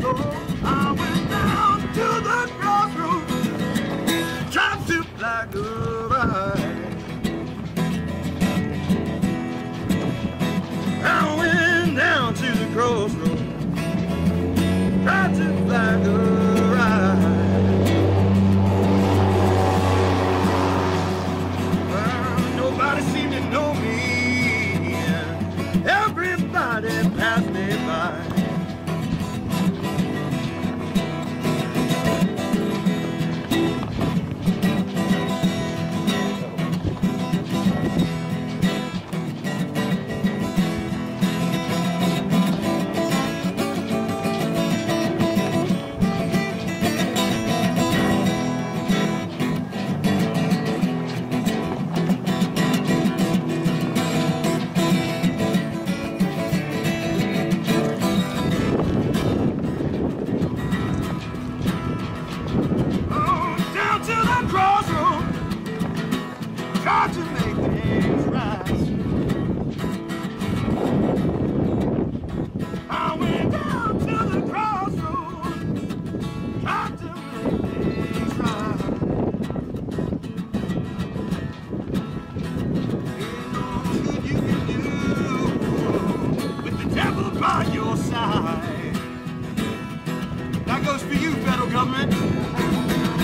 soul. I went down to the crossroads, tried to fly goodbye. I went down to the crossroads, tried to fly goodbye. Well, nobody seemed to know me. Everybody passed me by. To make things right, I went down to the crossroads, tried to make things right. Ain't no good you can do with the devil by your side. That goes for you, federal government.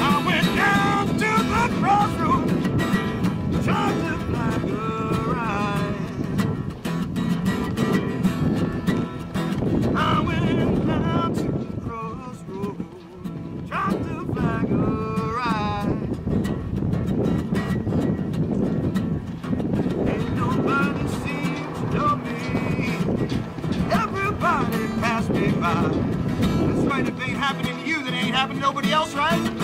I went down to the crossroads, tried to fly a ride. I went down to the crossroads, tried to fly a ride. Ain't nobody seemed to know me. Everybody passed me by. That's right, if it ain't happening to you, then it ain't happening to nobody else, right?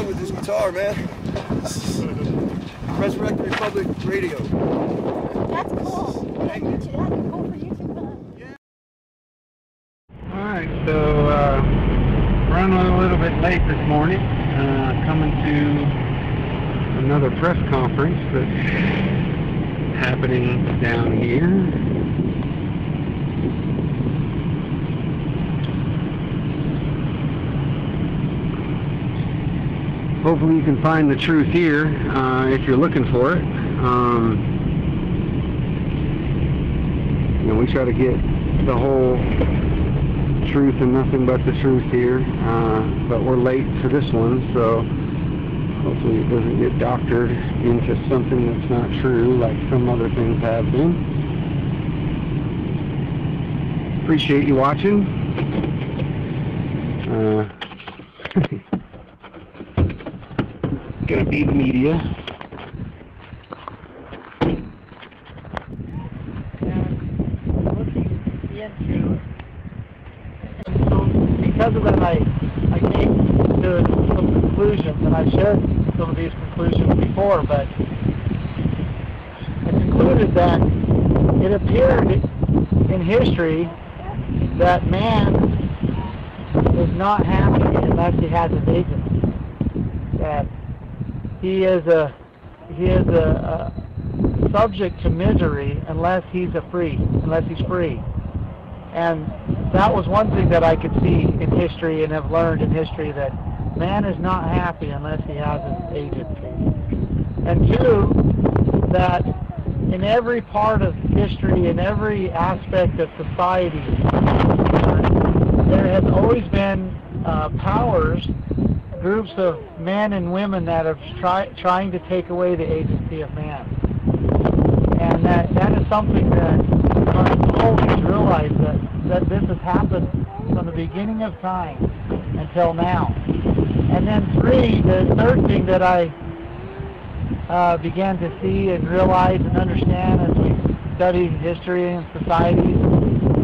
With this guitar, man. Resurrected Republic Radio. That's cool. Yeah, that'd be cool for YouTube, huh? Yeah. Alright, so running a little bit late this morning. Coming to another press conference that's happening down here. Hopefully you can find the truth here if you're looking for it. You know, we try to get the whole truth and nothing but the truth here, but we're late for this one, so hopefully it doesn't get doctored into something that's not true like some other things have been. Appreciate you watching. Gonna be the media. So because of that, I came to some conclusions, and I've shared some of these conclusions before, but I concluded that it appeared in history that man is not happy unless he has his agent. That he is a subject to misery unless he's free. And that was one thing that I could see in history and have learned in history, that man is not happy unless he has his agency. And two, that in every part of history, in every aspect of society, there has always been powers, groups of men and women that are trying to take away the agency of man. And that is something that I always realize that this has happened from the beginning of time until now. And then three, the third thing that I began to see and realize and understand as we studied history and societies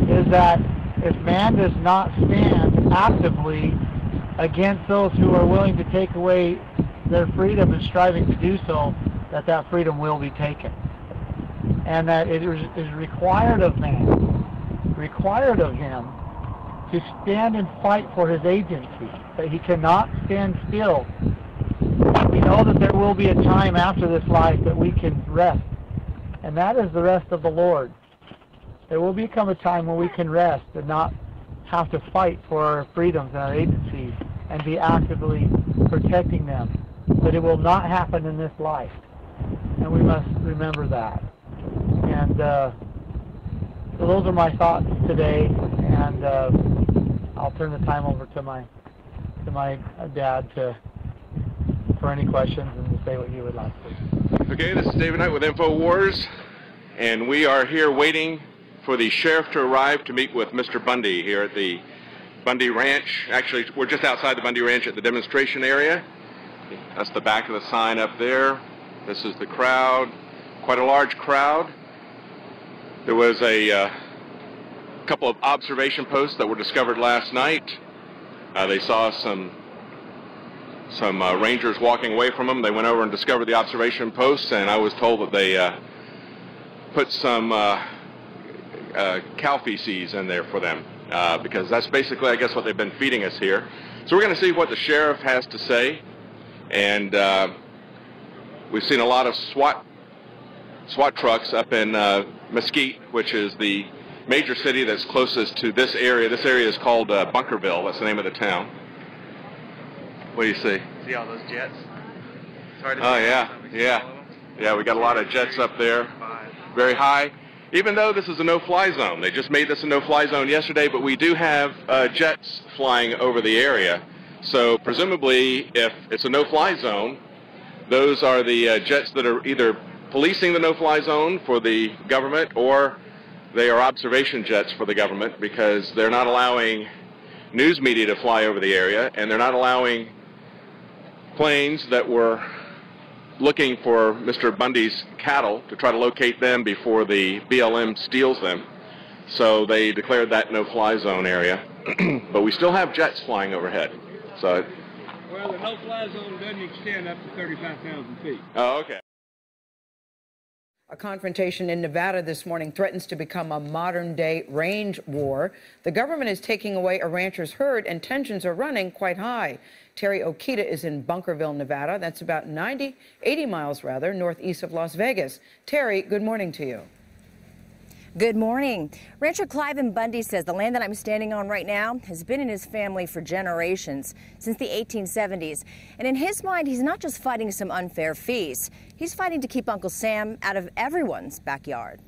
is that if man does not stand actively against those who are willing to take away their freedom and striving to do so, that freedom will be taken. And that it is required of man, required of him, to stand and fight for his agency, that he cannot stand still. We know that there will be a time after this life that we can rest, and that is the rest of the Lord. There will become a time when we can rest and not have to fight for our freedoms and our agencies and be actively protecting them. But it will not happen in this life, and we must remember that. And so those are my thoughts today, and I'll turn the time over to my dad for any questions and to say what you would like to. Okay, this is David Knight with InfoWars, and we are here waiting for the sheriff to arrive to meet with Mr. Bundy here at the Bundy Ranch. Actually, we're just outside the Bundy Ranch at the demonstration area. That's the back of the sign up there. This is the crowd, quite a large crowd. There was a couple of observation posts that were discovered last night. They saw some rangers walking away from them. They went over and discovered the observation posts, and I was told that they put some cow feces in there for them, because that's basically, I guess, what they've been feeding us here. So we're going to see what the sheriff has to say, and we've seen a lot of SWAT trucks up in Mesquite, which is the major city that's closest to this area. This area is called Bunkerville. That's the name of the town. What do you see? See all those jets? It's hard to Oh, yeah, yeah. Yeah, we got a lot of jets up there, very high. Even though this is a no-fly zone. They just made this a no-fly zone yesterday, but we do have jets flying over the area. So presumably, if it's a no-fly zone, those are the jets that are either policing the no-fly zone for the government, or they are observation jets for the government, because they're not allowing news media to fly over the area, and they're not allowing planes that were looking for Mr. Bundy's cattle to try to locate them before the BLM steals them. So they declared that no-fly zone area. But we still have jets flying overhead. So. Well, the no-fly zone doesn't extend up to 35,000 feet. Oh, okay. A confrontation in Nevada this morning threatens to become a modern-day range war. The government is taking away a rancher's herd, and tensions are running quite high. Terry Okita is in Bunkerville, Nevada. That's about 80 miles, northeast of Las Vegas. Terry, good morning to you. Good morning. Rancher Cliven Bundy says the land that I'm standing on right now has been in his family for generations, since the 1870s. And in his mind, he's not just fighting some unfair fees. He's fighting to keep Uncle Sam out of everyone's backyard.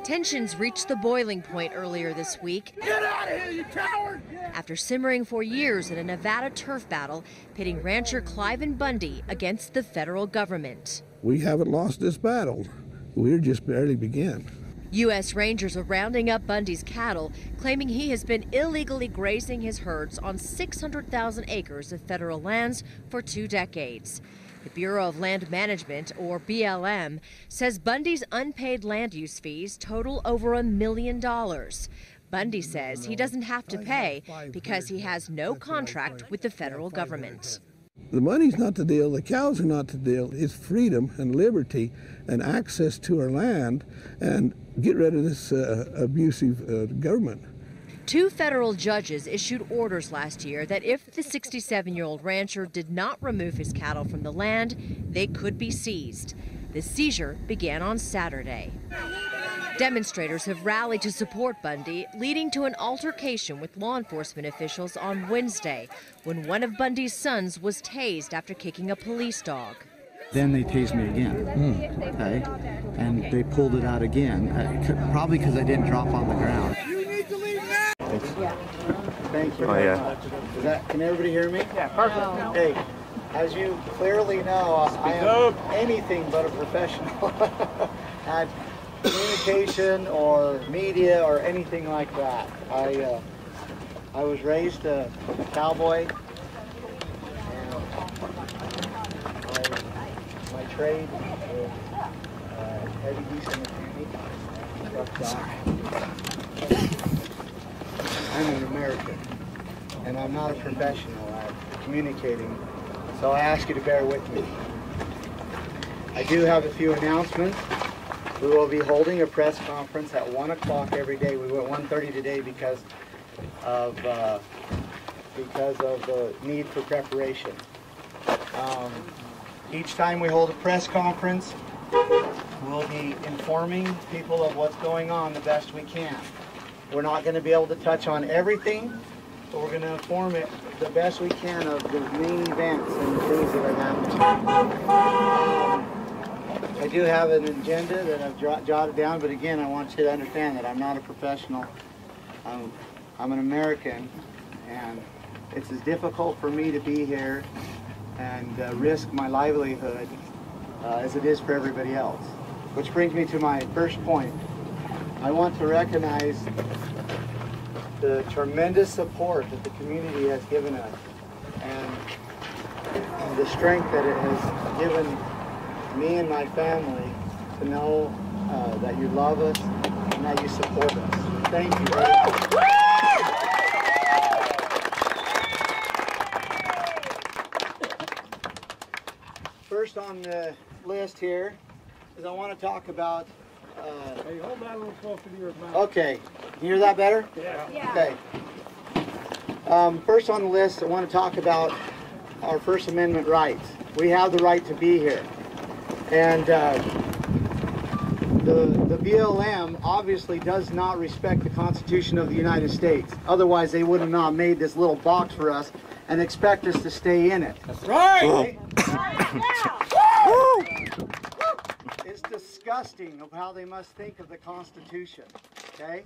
Tensions reached the boiling point earlier this week. Get out of here, you coward! After simmering for years in a Nevada turf battle, pitting rancher Cliven Bundy against the federal government. We haven't lost this battle. We're just barely beginning. U.S. Rangers are rounding up Bundy's cattle, claiming he has been illegally grazing his herds on 600,000 acres of federal lands for 2 decades. The Bureau of Land Management, or BLM, says Bundy's unpaid land use fees total over $1 million. Bundy says he doesn't have to pay because he has no contract with the federal government. The money's not the deal, the cows are not the deal. It's freedom and liberty and access to our land, and get rid of this abusive government. 2 federal judges issued orders last year that if the 67-year-old rancher did not remove his cattle from the land, they could be seized. The seizure began on Saturday. Demonstrators have rallied to support Bundy, leading to an altercation with law enforcement officials on Wednesday, when one of Bundy's sons was tased after kicking a police dog. Then they tased me again, okay, and they pulled it out again, probably because I didn't drop on the ground. You need to leave now! Thank you. Oh, yeah. Can everybody hear me? Yeah, perfect. Hey, as you clearly know, I am anything but a professional at communication or media or anything like that. I was raised a cowboy, and my trade is Eddie Easton attorney. I'm an American, and I'm not a professional at communicating, so I ask you to bear with me. I do have a few announcements. We will be holding a press conference at 1 o'clock every day. We went 1:30 today because of the need for preparation. Each time we hold a press conference, we'll be informing people of what's going on the best we can. We're not going to be able to touch on everything, but we're going to inform it the best we can of the main events and the things that are happening. I do have an agenda that I've jotted down, but again, I want you to understand that I'm not a professional. I'm an American, and it's as difficult for me to be here and risk my livelihood as it is for everybody else. Which brings me to my first point. I want to recognize the tremendous support that the community has given us and the strength that it has given me and my family to know that you love us and that you support us. Thank you very much. First on the list here is I want to talk about... hey, hold that a little closer to your mouth. Okay. Can you hear that better? Yeah. Okay. First on the list, I want to talk about our First Amendment rights. We have the right to be here. And the BLM obviously does not respect the Constitution of the United States. Otherwise, they would have not made this little box for us and expect us to stay in it. That's right! It's disgusting of how they must think of the Constitution, okay?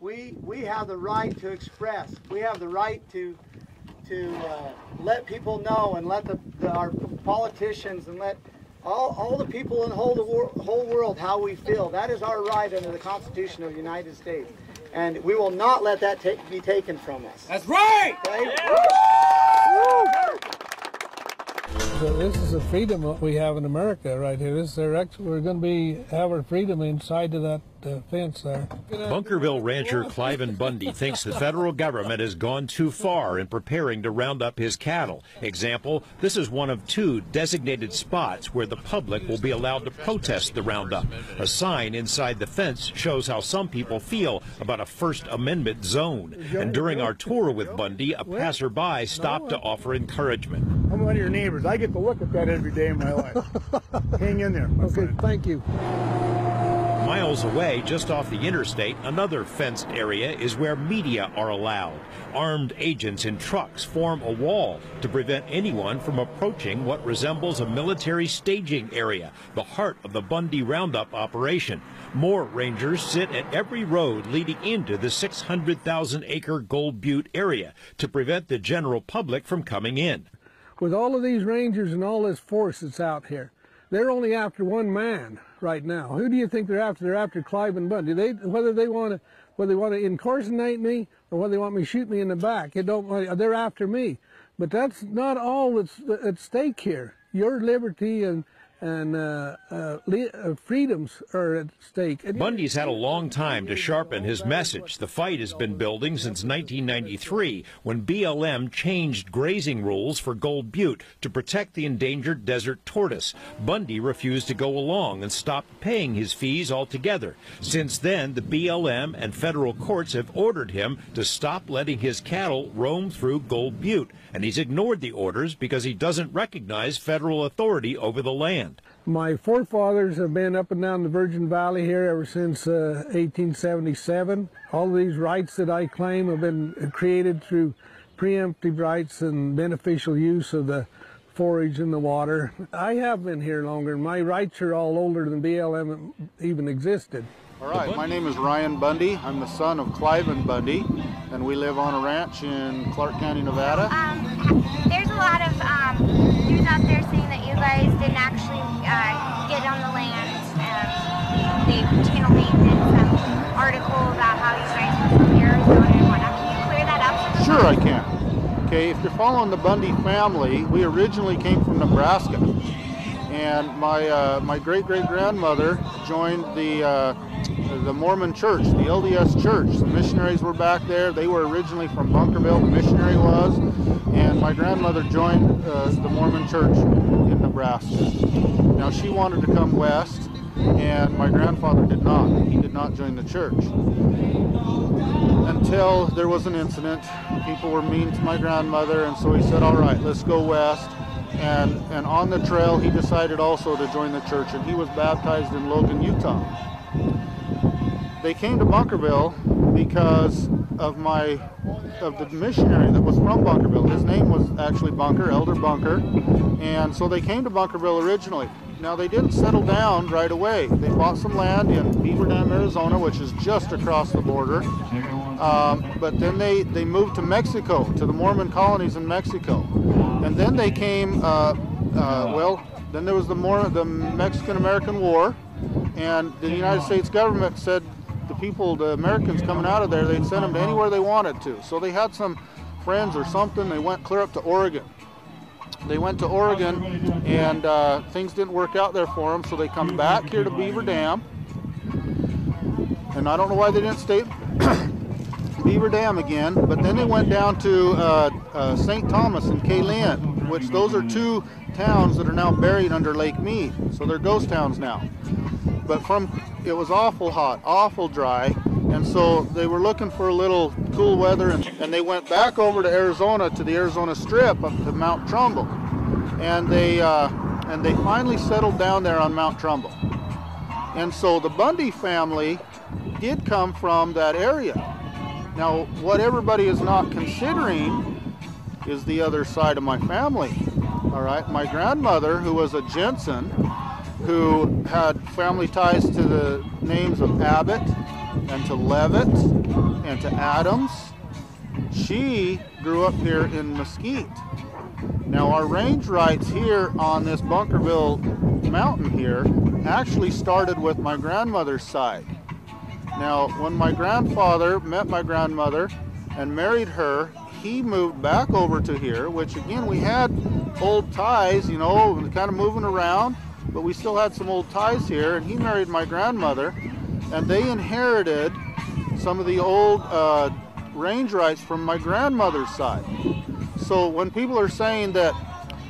We have the right to express. We have the right to let people know and let our politicians and let all the people in the whole world how we feel. That is our right under the Constitution of the United States. And we will not let that be taken from us. That's right! Okay? Yeah. So this is the freedom that we have in America right here. We're going to have our freedom inside of that fence there. Bunkerville rancher Cliven Bundy thinks the federal government has gone too far in preparing to round up his cattle. Example, this is one of 2 designated spots where the public will be allowed to protest the roundup. A sign inside the fence shows how some people feel about a First Amendment zone. And during our tour with Bundy, a passerby stopped to offer encouragement. I'm one of your neighbors. I get to look at that every day in my life. Hang in there. Okay, thank you. Miles away, just off the interstate, another fenced area is where media are allowed. Armed agents in trucks form a wall to prevent anyone from approaching what resembles a military staging area, the heart of the Bundy Roundup operation. More rangers sit at every road leading into the 600,000-acre Gold Butte area to prevent the general public from coming in. With all of these rangers and all this force that's out here, they're only after one man right now. Who do you think they're after? They're after Cliven Bundy. Whether they want to incarcerate me or whether they want me to shoot me in the back, they're after me. But that's not all that's at stake here. Your liberty and freedoms are at stake. Bundy's had a long time to sharpen his message. The fight has been building since 1993, when BLM changed grazing rules for Gold Butte to protect the endangered desert tortoise. Bundy refused to go along and stopped paying his fees altogether. Since then, the BLM and federal courts have ordered him to stop letting his cattle roam through Gold Butte, and he's ignored the orders because he doesn't recognize federal authority over the land. My forefathers have been up and down the Virgin Valley here ever since 1877. All of these rights that I claim have been created through preemptive rights and beneficial use of the forage and the water. I have been here longer, and my rights are all older than BLM even existed. All right, my name is Ryan Bundy. I'm the son of Cliven Bundy, and we live on a ranch in Clark County, Nevada. There's a lot of news out there saying that you guys didn't actually get on the land. Channel 8 did some article about how you guys were from Arizona and whatnot. Can you clear that up for Sure I can. Okay, if you're following the Bundy family, we originally came from Nebraska. and my great-great-grandmother joined the Mormon church, the LDS church. The missionaries were back there. They were originally from Bunkerville, the missionary was, and my grandmother joined the Mormon church in Nebraska. Now she wanted to come west, and my grandfather did not. He did not join the church. Until there was an incident. People were mean to my grandmother, and so he said, all right, let's go west. And on the trail, he decided also to join the church, and he was baptized in Logan, Utah. They came to Bunkerville because of the missionary that was from Bunkerville. His name was actually Bunker, Elder Bunker, and so they came to Bunkerville originally. Now, they didn't settle down right away. They bought some land in Beaver Dam, Arizona, which is just across the border. But then they moved to Mexico, to the Mormon colonies in Mexico. And then they came, then there was the Mexican-American War, and the United States government said the Americans coming out of there, they'd send them to anywhere they wanted to. So they had some friends or something, they went clear up to Oregon. They went to Oregon, and things didn't work out there for them, so they come back here to Beaver Dam. And I don't know why they didn't stay Beaver Dam again, but then they went down to St. Thomas and Kaylin, which those are two towns that are now buried under Lake Mead, so they're ghost towns now. But it was awful hot, awful dry, and so they were looking for a little cool weather, and they went back over to Arizona, to the Arizona Strip, up to Mount Trumbull, and they finally settled down there on Mount Trumbull. And so the Bundy family did come from that area. Now, what everybody is not considering is the other side of my family. All right, my grandmother, who was a Jensen, who had family ties to the names of Abbott and to Levitt and to Adams, she grew up here in Mesquite. Now, our range rights here on this Bunkerville mountain here actually started with my grandmother's side. Now, when my grandfather met my grandmother and married her, he moved back over to here, which again, we had old ties, you know, kind of moving around, but we still had some old ties here, and he married my grandmother, and they inherited some of the old range rights from my grandmother's side. So when people are saying that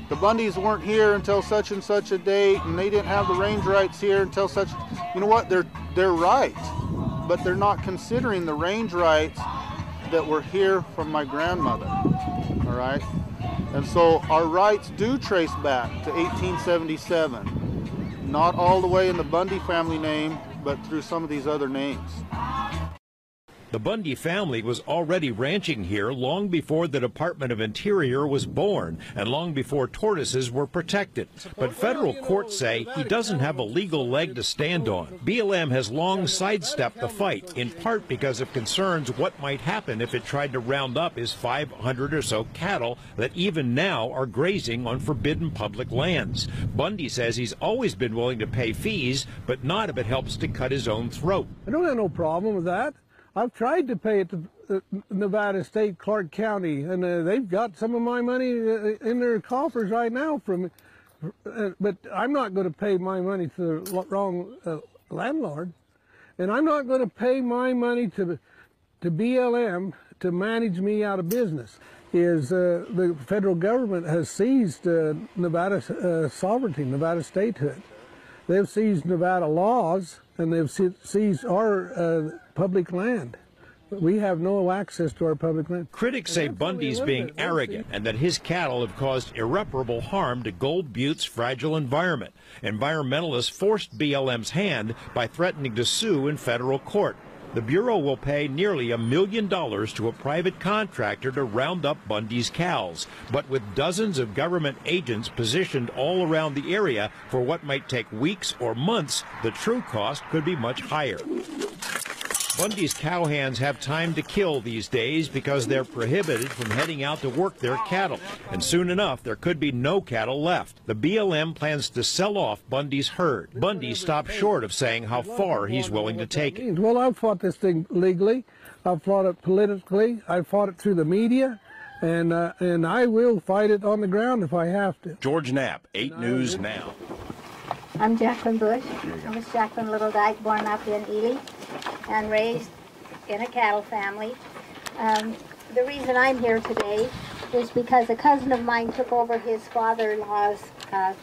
the Bundys weren't here until such and such a date, and they didn't have the range rights here until such, you know what, they're right, but they're not considering the range rights that were here from my grandmother, all right? And so our rights do trace back to 1877, not all the way in the Bundy family name, but through some of these other names. The Bundy family was already ranching here long before the Department of Interior was born and long before tortoises were protected. But federal courts say he doesn't have a legal leg to stand on. BLM has long sidestepped the fight, in part because of concerns what might happen if it tried to round up his 500 or so cattle that even now are grazing on forbidden public lands. Bundy says he's always been willing to pay fees, but not if it helps to cut his own throat. I don't have no problem with that. I've tried to pay it to Nevada State, Clark County, and they've got some of my money in their coffers right now from but I'm not going to pay my money to the wrong landlord, and I'm not going to pay my money to BLM to manage me out of business. The federal government has seized Nevada sovereignty, Nevada statehood. They've seized Nevada laws, and they've seized our public land. But we have no access to our public land. Critics say Bundy's being arrogant and that his cattle have caused irreparable harm to Gold Butte's fragile environment. Environmentalists forced BLM's hand by threatening to sue in federal court. The Bureau will pay nearly $1 million to a private contractor to round up Bundy's cows. But with dozens of government agents positioned all around the area for what might take weeks or months, the true cost could be much higher. Bundy's cowhands have time to kill these days because they're prohibited from heading out to work their cattle. And soon enough, there could be no cattle left. The BLM plans to sell off Bundy's herd. Bundy stopped short of saying how far he's willing to take it. Well, I've fought this thing legally. I've fought it politically. I've fought it through the media. And I will fight it on the ground if I have to. George Knapp, 8 News Now. I'm Jacqueline Bush. I was Jacqueline Little Dyke, born up in Ely and raised in a cattle family. The reason I'm here today is because a cousin of mine took over his father-in-law's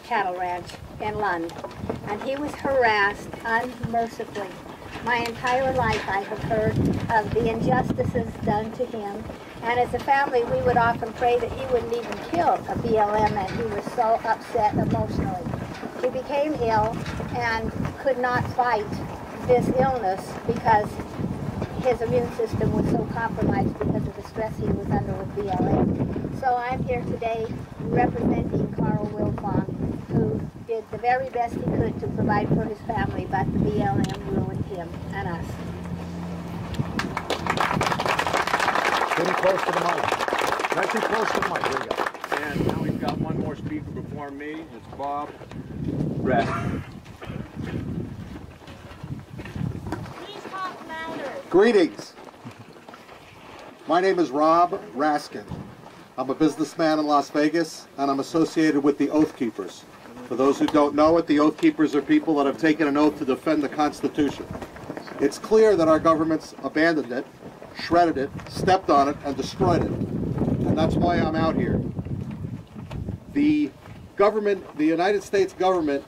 cattle ranch in Lund, and he was harassed unmercifully. My entire life I have heard of the injustices done to him, and as a family we would often pray that he wouldn't even kill a BLM, and he was so upset emotionally. He became ill and could not fight this illness because his immune system was so compromised because of the stress he was under with BLM. So I'm here today representing Carl Wilfong, who did the very best he could to provide for his family, but the BLM ruined him and us. Getting close to the mic. Right too close to the mic. There you go. And now we've got one more speaker before me. It's Bob Raskin. Greetings. My name is Rob Raskin. I'm a businessman in Las Vegas, and I'm associated with the Oath Keepers. For those who don't know it, the Oath Keepers are people that have taken an oath to defend the Constitution. It's clear that our government's abandoned it, shredded it, stepped on it, and destroyed it. And that's why I'm out here. The government, the United States government,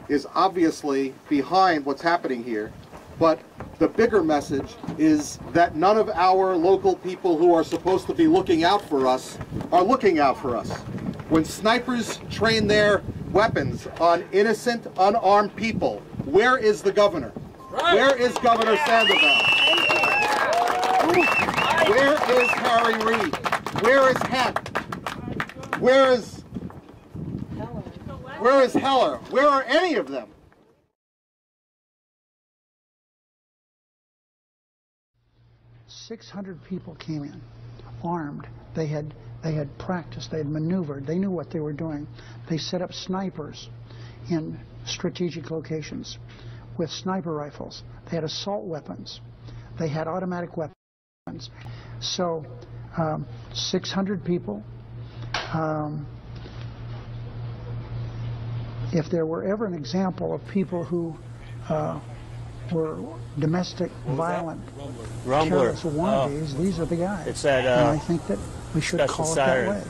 is obviously behind what's happening here, but the bigger message is that none of our local people who are supposed to be looking out for us are looking out for us. When snipers train their weapons on innocent, unarmed people, where is the governor? Right. Where is Governor Sandoval? Where is Harry Reid? Where is Hemp? Where is Heller? Where are any of them? 600 people came in, armed. They had practiced, they had maneuvered, they knew what they were doing. They set up snipers in strategic locations with sniper rifles. They had assault weapons. They had automatic weapons. So 600 people. If there were ever an example of people who were domestic violent terrorists wannabes, these are the guys. It's that, and I think that we should call it that way.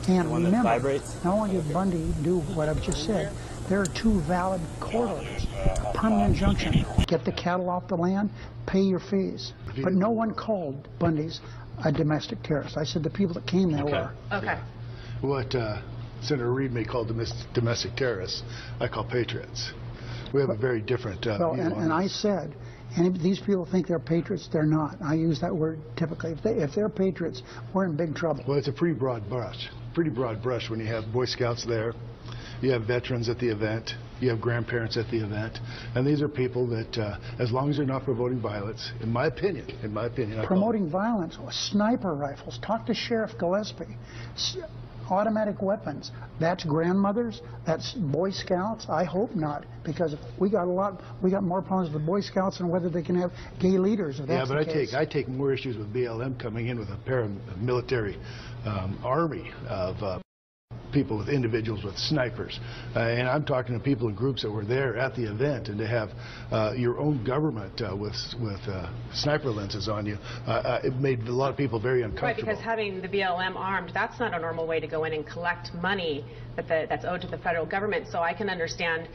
And remember, not only did Bundy do what I've just said, there are two valid court orders, a permanent injunction, get the cattle off the land, pay your fees. But no one called Bundy's a domestic terrorist. I said the people that came there were. Okay. What Senator Reid may call domestic terrorists, I call patriots. We have a very different view on and I said, and if these people think they're patriots, they're not. I use that word typically. If they're patriots, we're in big trouble. Well, it's a pretty broad brush when you have Boy Scouts there, you have veterans at the event, you have grandparents at the event, and these are people that, as long as they're not promoting violence, in my opinion, promoting violence, sniper rifles. Talk to Sheriff Gillespie. Automatic weapons. That's grandmothers. That's Boy Scouts. I hope not, because we got more problems with Boy Scouts than whether they can have gay leaders. If that's the case. I take more issues with BLM coming in with a paramilitary army of people, with individuals with snipers, and I'm talking to people in groups that were there at the event, and to have your own government with sniper lenses on you, it made a lot of people very uncomfortable. Right, because having the BLM armed, that's not a normal way to go in and collect money that's owed to the federal government. So I can understand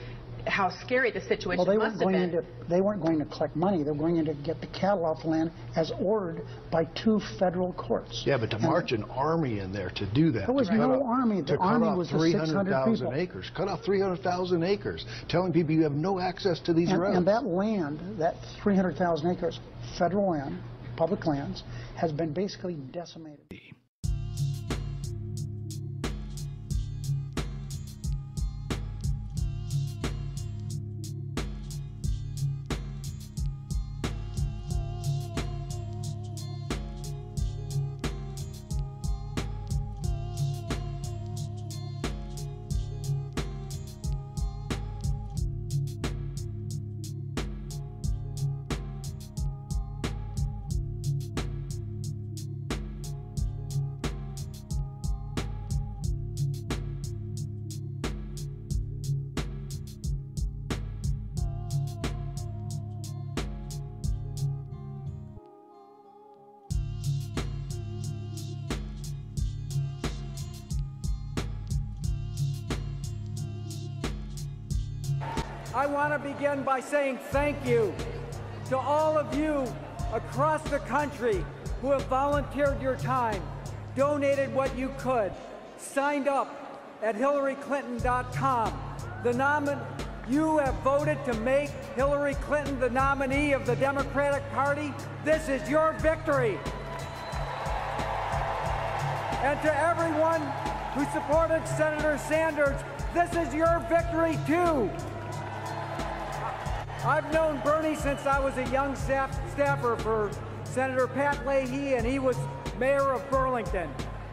how scary the situation must have been. They weren't going to collect money. They were going in to get the cattle off the land as ordered by 2 federal courts. Yeah, but to march an army in there to do that. There was no army. The army was the 600 people. Acres. Cut off 300,000 acres, telling people you have no access to these roads. And that land, that 300,000 acres, federal land, public lands, has been basically decimated. I want to begin by saying thank you to all of you across the country who have volunteered your time, donated what you could, signed up at HillaryClinton.com. You have voted to make Hillary Clinton the nominee of the Democratic Party. This is your victory. And to everyone who supported Senator Sanders, this is your victory too. I've known Bernie since I was a young staffer for Senator Pat Leahy, and he was mayor of Burlington.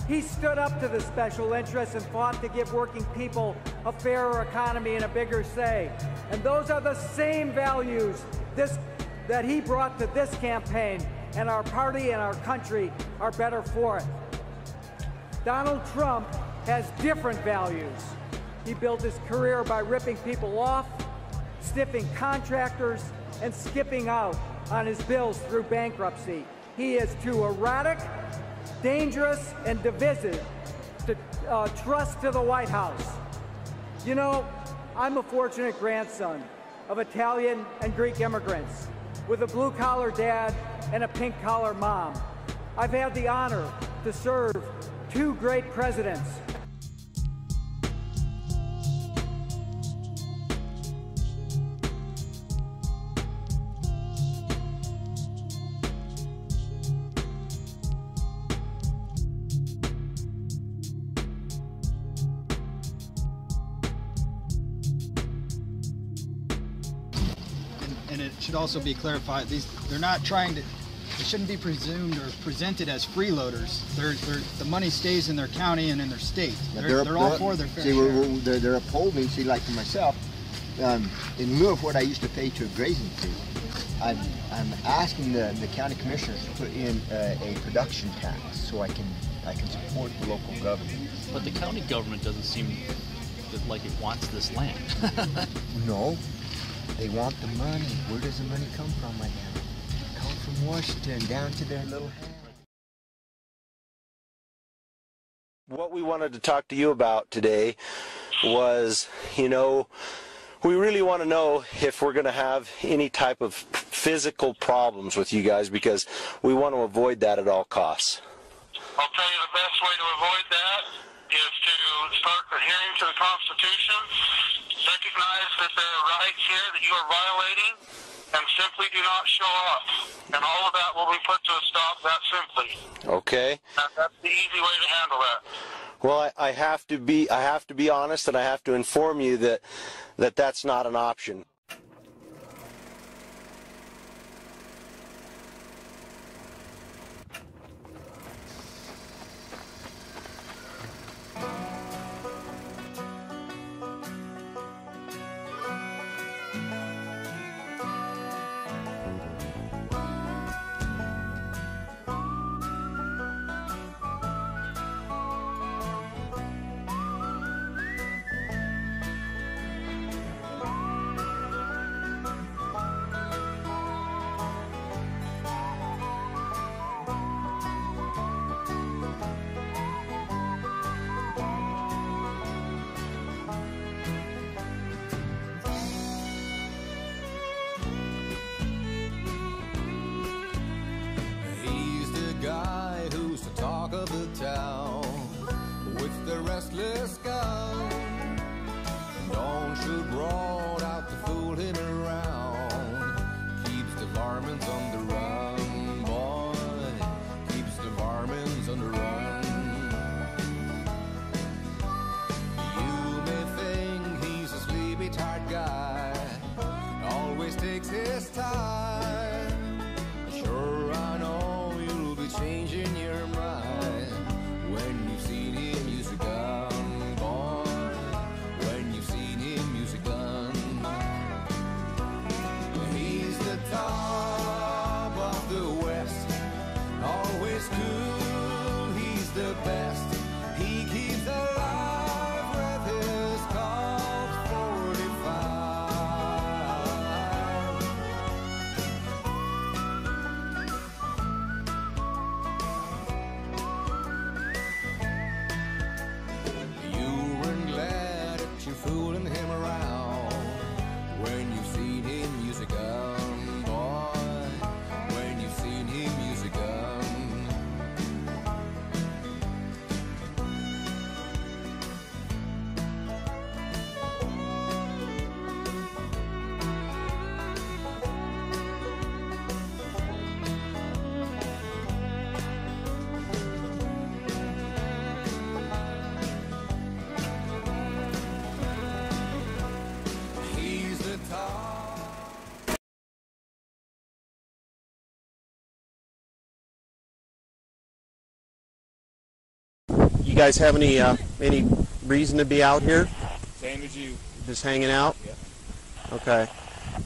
He stood up to the special interests and fought to give working people a fairer economy and a bigger say. And those are the same values that he brought to this campaign, and our party and our country are better for it. Donald Trump has different values. He built his career by ripping people off, stiffing contractors, and skipping out on his bills through bankruptcy. He is too erratic, dangerous, and divisive to trust to the White House. You know, I'm a fortunate grandson of Italian and Greek immigrants with a blue-collar dad and a pink-collar mom. I've had the honor to serve two great presidents. And it should also be clarified, they're not trying to, they shouldn't be presumed or presented as freeloaders. The money stays in their county and in their state. They're all for their fair share. They're upholding, see, like for myself, in lieu of what I used to pay to a grazing crew, I'm asking the county commissioners to put in a production tax so I can support the local government. But the county government doesn't seem like it wants this land. No. They want the money. Where does the money come from, my man? It comes from Washington down to their little hand. What we wanted to talk to you about today was, you know, we really want to know if we're going to have any type of physical problems with you guys, because we want to avoid that at all costs. I'll tell you the best way to avoid that is to start adhering to the Constitution, recognize that there are rights here that you are violating, and simply do not show up. And all of that will be put to a stop that simply. Okay. And that's the easy way to handle that. Well, I have to be honest, and I have to inform you that that's not an option. restless gun. Don't shoot broad out to fool him around. Keeps the varmints on the run, boy. Keeps the varmints on the run. You may think he's a sleepy, tired guy. Always takes his time. Sure, I know you'll be changing your mind when you've seen him use a gun, boy. When you've seen him use a gun. You guys have any reason to be out here? Same as you. Just hanging out? Yeah. Okay.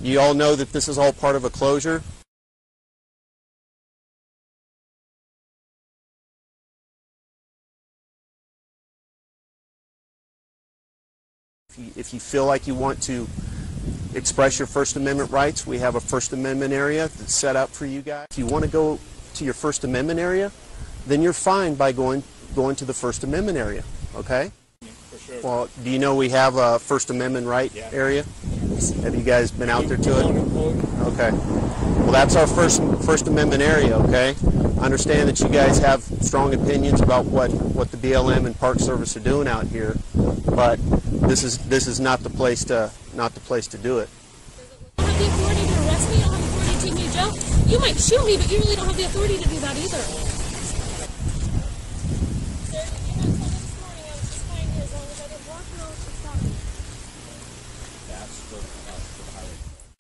You all know that this is all part of a closure? If you feel like you want to express your First Amendment rights, we have a First Amendment area that's set up for you guys. If you want to go to your First Amendment area, then you're fine by going to the First Amendment area, okay? For sure. Well, do you know we have a First Amendment right area? Have you guys been out there to it? Okay. Well, that's our First Amendment area, okay? I understand that you guys have strong opinions about what the BLM and Park Service are doing out here, but this is not the place to do it. You don't have the authority to arrest me. You don't have the authority to take me to jail. You might shoot me, but you really don't have the authority to do that either.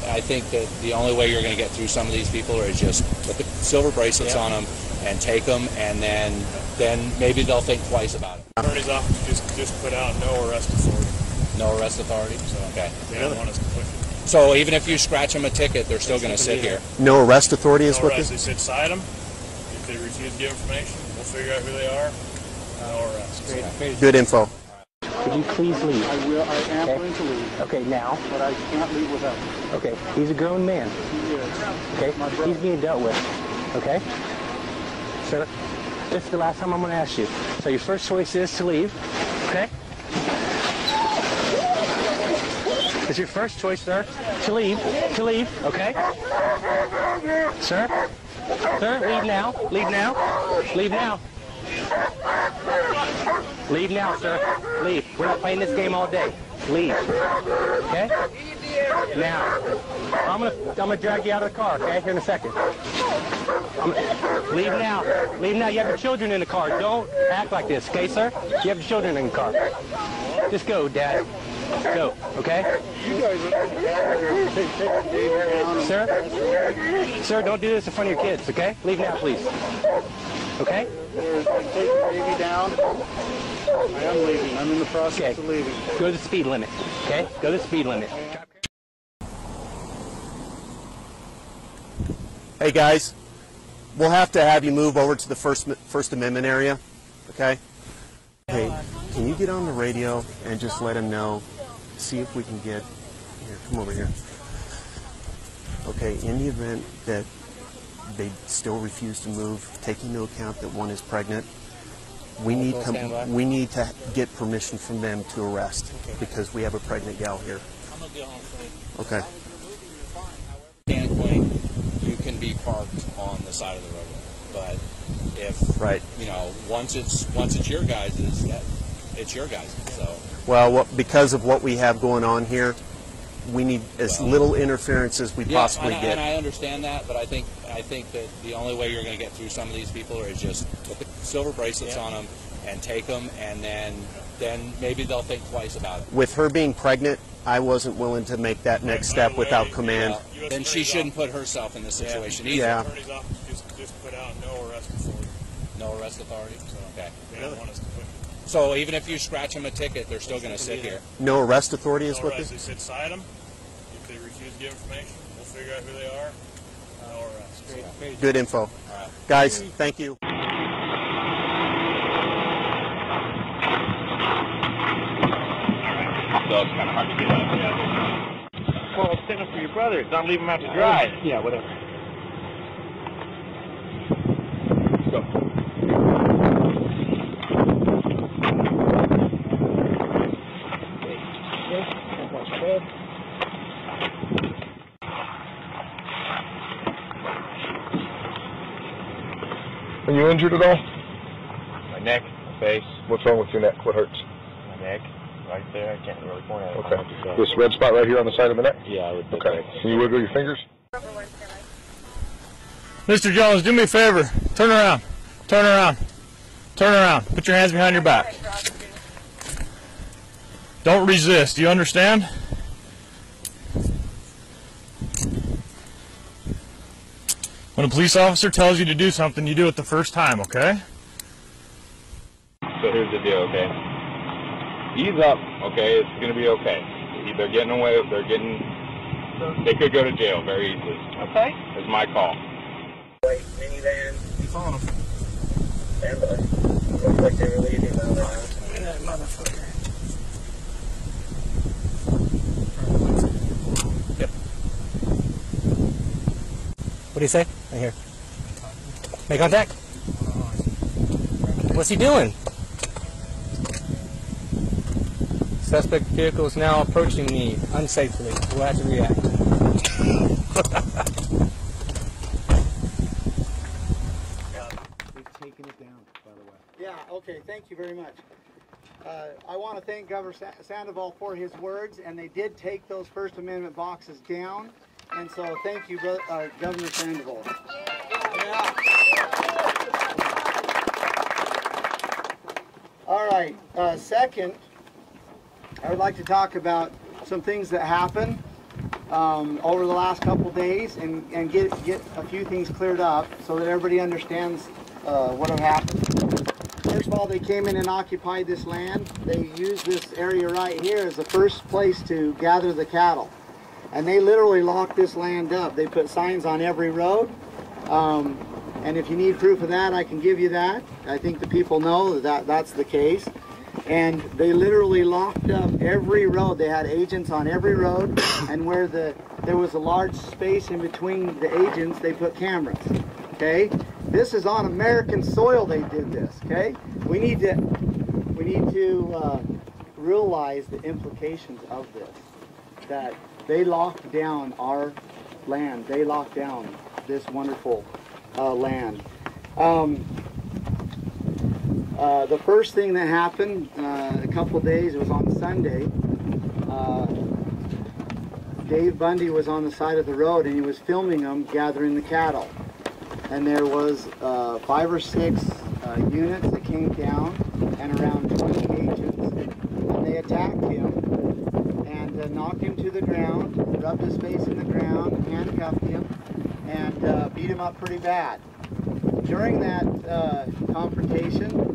I think that the only way you're going to get through some of these people is just put the silver bracelets on them and take them, and then maybe they'll think twice about it. Attorney's office just put out no arrest authority. No arrest authority? So, okay. They don't want us to push it. So even if you scratch them a ticket, they're still going to sit here? No arrest authority is what this? They said cite them. If they refuse to give information, we'll figure out who they are. No arrest. Good info. Could you please leave? I will. I am going to leave. Okay, now. But I can't leave without. Okay, he's a grown man. He is. Okay, he's being dealt with. Okay? So, this is the last time I'm going to ask you. So your first choice is to leave. Okay? It's your first choice, sir, to leave. To leave. Okay? Sir? Sir, leave now. Leave now. Leave now. Leave now, sir. Leave. We're not playing this game all day. Leave. Okay? Now. I'm gonna drag you out of the car, okay? Here in a second. Leave now. Leave now. You have your children in the car. Don't act like this, okay, sir? You have your children in the car. Just go, Dad. Go, okay? You guys are... Sir? Sir, don't do this in front of your kids, okay? Leave now, please. Okay? Take the baby down. I am leaving. I'm in the process of leaving. Go to the speed limit, okay? Go to the speed limit. Hey guys, we'll have to have you move over to the First Amendment area, okay? Hey, can you get on the radio and just let him know, see if we can get, here, come over here. Okay, in the event that they still refuse to move, take into account that one is pregnant, we need to get permission from them to arrest, because we have a pregnant gal here. I'm going to get home for Okay. Standpoint, you can be parked on the side of the roadway, but if you know, once it's your guys', it's your guys'. So well, because of what we have going on here, we need as little interference as we possibly get. And I understand that, but I think that the only way you're going to get through some of these people is just put the silver bracelets on them and take them, and then maybe they'll think twice about it. With her being pregnant, I wasn't willing to make that next step without command. Then she shouldn't put herself in this situation either. Yeah. Attorney's office just put out no arrest authority. No arrest authority? Okay. They don't want us to push it. So even if you scratch them a ticket, they're still going to sit here? No arrest authority is what this? They said cite them. If they refuse to give information, we'll figure out who they are. No arrest. Good info. All right. Guys, thank you. So it's kind of hard to get up. Yeah. Well, send them for your brother. Don't leave him out to dry. Yeah, whatever. Go. Are you injured at all? My neck, my face. What's wrong with your neck? What hurts? My neck, right there. I can't really point at it. Okay. This red spot right here on the side of the neck? Yeah, I would think. Okay. Can you wiggle your fingers? Mr. Jones, do me a favor. Turn around. Turn around. Turn around. Put your hands behind your back. Don't resist. Do you understand? When a police officer tells you to do something, you do it the first time, okay? So here's here's the deal, okay? Ease up, okay? It's gonna be okay. They're getting away. They could go to jail very easily. Okay. It's my call. White minivan. You following them? Stand by. Looks like they were leaving now. Look at that motherfucker. Yep. What do you say? Right here. Make contact. What's he doing? Suspect vehicle is now approaching me unsafely. We'll have to react. We've taken it down, by the way. Yeah, okay, thank you very much. I want to thank Governor Sandoval for his words, and they did take those First Amendment boxes down, and so thank you, Governor Sandoval. Yeah. All right, second, I would like to talk about some things that happened over the last couple days and get a few things cleared up so that everybody understands what have happened. First of all, they came in and occupied this land. They used this area right here as the first place to gather the cattle. And they literally locked this land up. They put signs on every road. And if you need proof of that, I can give you that. I think the people know that that's the case. And they literally locked up every road. They had agents on every road, and where there was a large space in between the agents, they put cameras. Okay? This is on American soil they did this, okay? We need to realize the implications of this, that they locked down our land. They locked down this wonderful land. The first thing that happened a couple days, it was on Sunday, Dave Bundy was on the side of the road and he was filming them gathering the cattle. And there was 5 or 6 units that came down and around 20 agents, and they attacked him and knocked him to the ground, rubbed his face in the ground, handcuffed him, and beat him up pretty bad. During that confrontation,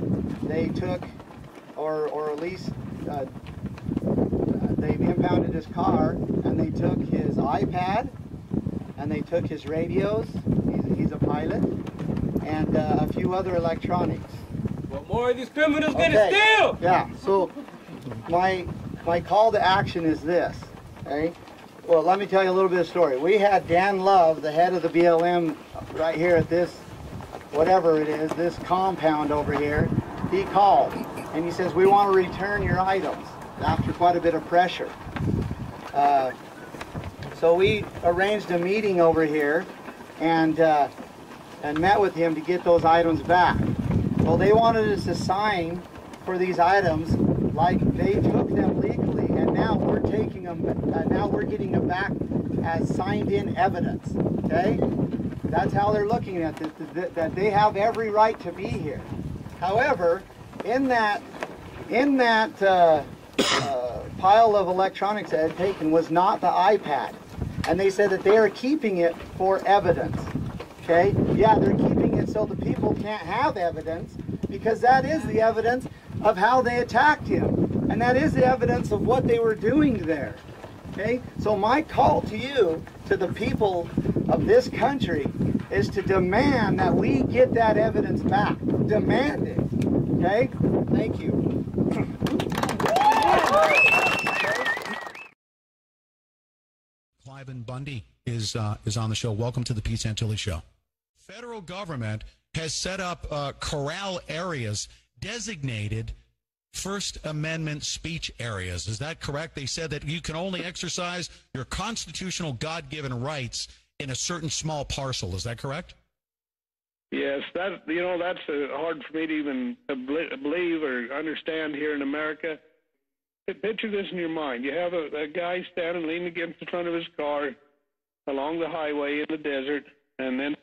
they took, or at least they impounded his car, and they took his iPad, and they took his radios. He's a pilot, and a few other electronics. What more are these criminals gonna steal? Yeah. So my call to action is this. Okay. Well, let me tell you a little bit of story. We had Dan Love, the head of the BLM, right here at this, whatever it is, this compound over here. He called and he says, we want to return your items after quite a bit of pressure. So we arranged a meeting over here and met with him to get those items back. Well, they wanted us to sign for these items like they took them legally, and now we're taking them, now we're getting them back as signed-in evidence. Okay, that's how they're looking at it, that they have every right to be here. However, in that pile of electronics that had taken was not the iPad, and they said that they are keeping it for evidence. Okay, yeah, they're keeping it so the people can't have evidence, because that is the evidence of how they attacked him, and that is the evidence of what they were doing there. Okay, so my call to you, to the people of this country, is to demand that we get that evidence back. Demand it. Okay, thank you. Cliven Bundy is on the show. Welcome to the Pete Santilli Show. Federal government has set up corral areas designated First Amendment speech areas. Is that correct? They said that you can only exercise your constitutional God-given rights in a certain small parcel. Is that correct? Yes, that's hard for me to even believe or understand here in America. Picture this in your mind. You have a guy standing leaning against the front of his car along the highway in the desert, and then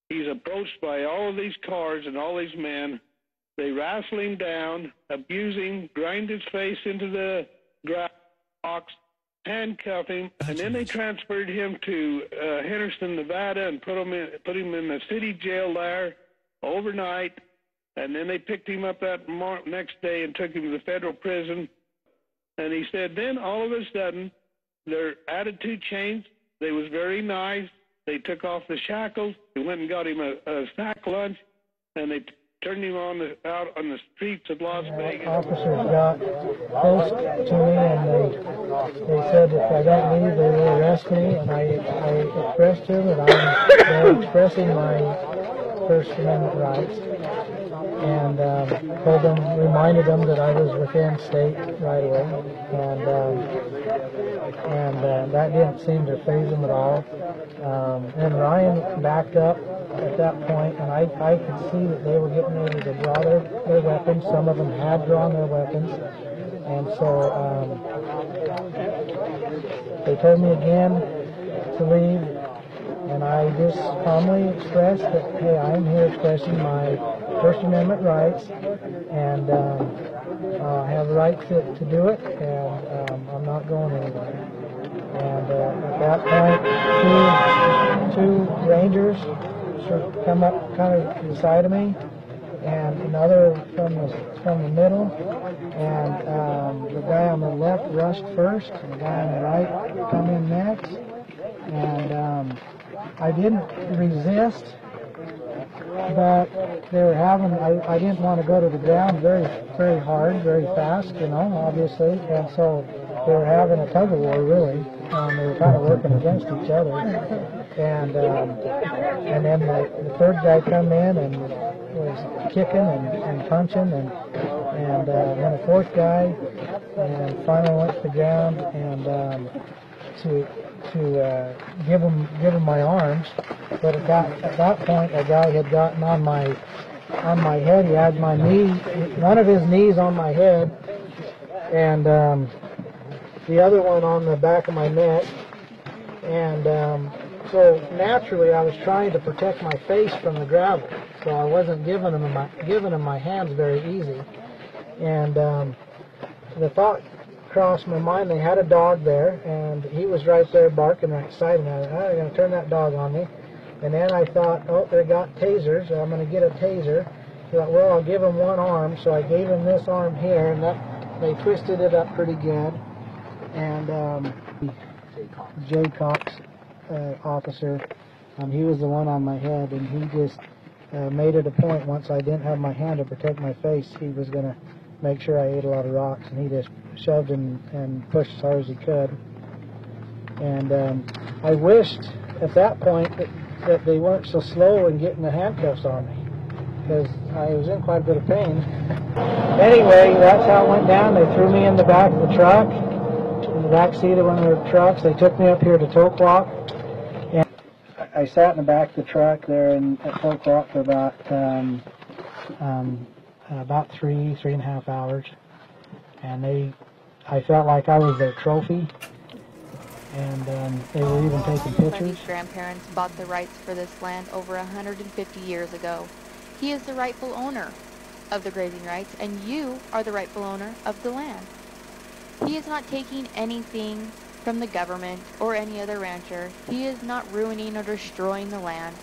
he's approached by all of these cars and all these men. They wrestle him down, abuse him, grind his face into the grass box, handcuff him, and then they transferred him to Henderson, Nevada, and put him in the city jail there overnight. And then they picked him up that next day and took him to the federal prison. And he said then all of a sudden their attitude changed. They was very nice. They took off the shackles. They went and got him a snack lunch, and they turned him out on the streets of Las Vegas. Officers got close to me, and they said if I don't leave, they will arrest me. And I expressed to them that they're expressing my First Amendment rights, and told them, reminded them that I was within state right away, and that didn't seem to faze them at all. And Ryan backed up at that point, and I could see that they were getting ready to draw their weapons. Some of them had drawn their weapons, and so they told me again to leave, and I just calmly expressed that, hey, I'm here expressing my First Amendment rights, and I have the right to do it, and I'm not going anywhere. And at that point, two rangers come up kind of to the side of me, and another from the middle, and the guy on the left rushed first, and the guy on the right come in next, and I didn't resist, but they were having, I didn't want to go to the ground very, very hard, very fast, you know, obviously, and so they were having a tug of war, really. They were kind of working against each other, and then the third guy come in and was kicking and punching, and then a fourth guy, and finally went to the ground, and to give him my arms, but at that point a guy had gotten on my head. He had my knee, one of his knees on my head, and the other one on the back of my neck, and so naturally I was trying to protect my face from the gravel, so I wasn't giving him my hands very easy, and the thought crossed my mind, they had a dog there, and he was right there barking right beside me. I thought, they're going to turn that dog on me, and then I thought, oh, they got tasers, I'm going to get a taser. I thought, well, I'll give him one arm, so I gave him this arm here, and they twisted it up pretty good. And Jay Cox, officer, he was the one on my head, and he just made it a point, once I didn't have my hand to protect my face, he was going to make sure I ate a lot of rocks, and he just shoved and pushed as hard as he could. And I wished at that point that they weren't so slow in getting the handcuffs on me, because I was in quite a bit of pain. Anyway, that's how it went down. They threw me in the back of the truck, in the back seat of one of their trucks. They took me up here to Toquoc, and I sat in the back of the truck there at Toquoc for about 3.5 hours, and I felt like I was their trophy, and they were even taking pictures. Lenny's grandparents bought the rights for this land over 150 years ago. He is the rightful owner of the grazing rights, and you are the rightful owner of the land. He is not taking anything from the government or any other rancher. He is not ruining or destroying the land.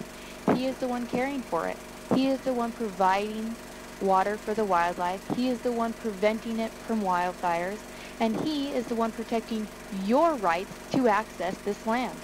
He is the one caring for it. He is the one providing water for the wildlife. He is the one preventing it from wildfires, and he is the one protecting your rights to access this land.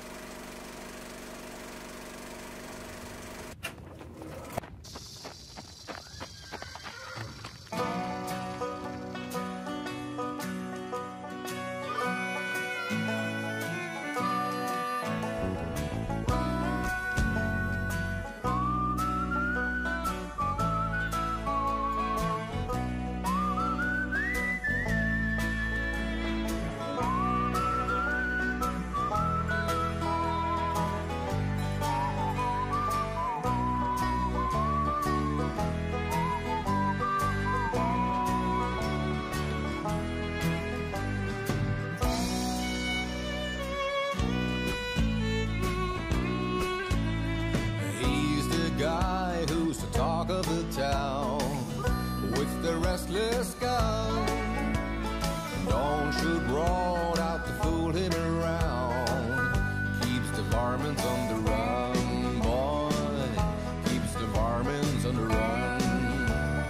Restless gun, don't shoot broad out to fool him around. Keeps the varmints on the run, boy. Keeps the varmints on the run.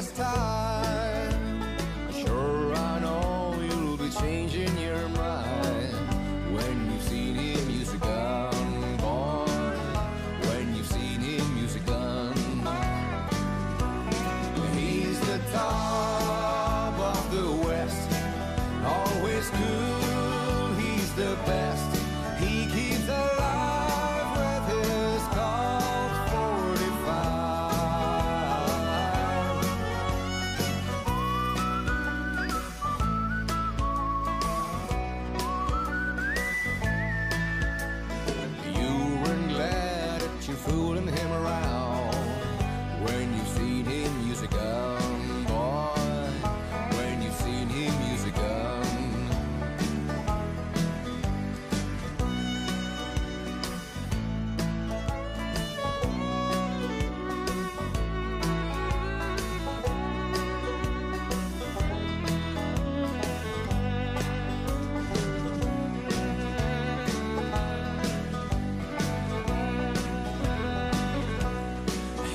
this time. Sure, I know you'll be changing your mind when you've seen him use a gun, boy. When you've seen him use a gun. He's the top of the West, always cool, he's the best. He keeps alive with his Colt 45. You weren't glad that you're fooling him around when you've seen him use a gun, boy. When you've seen him use a gun.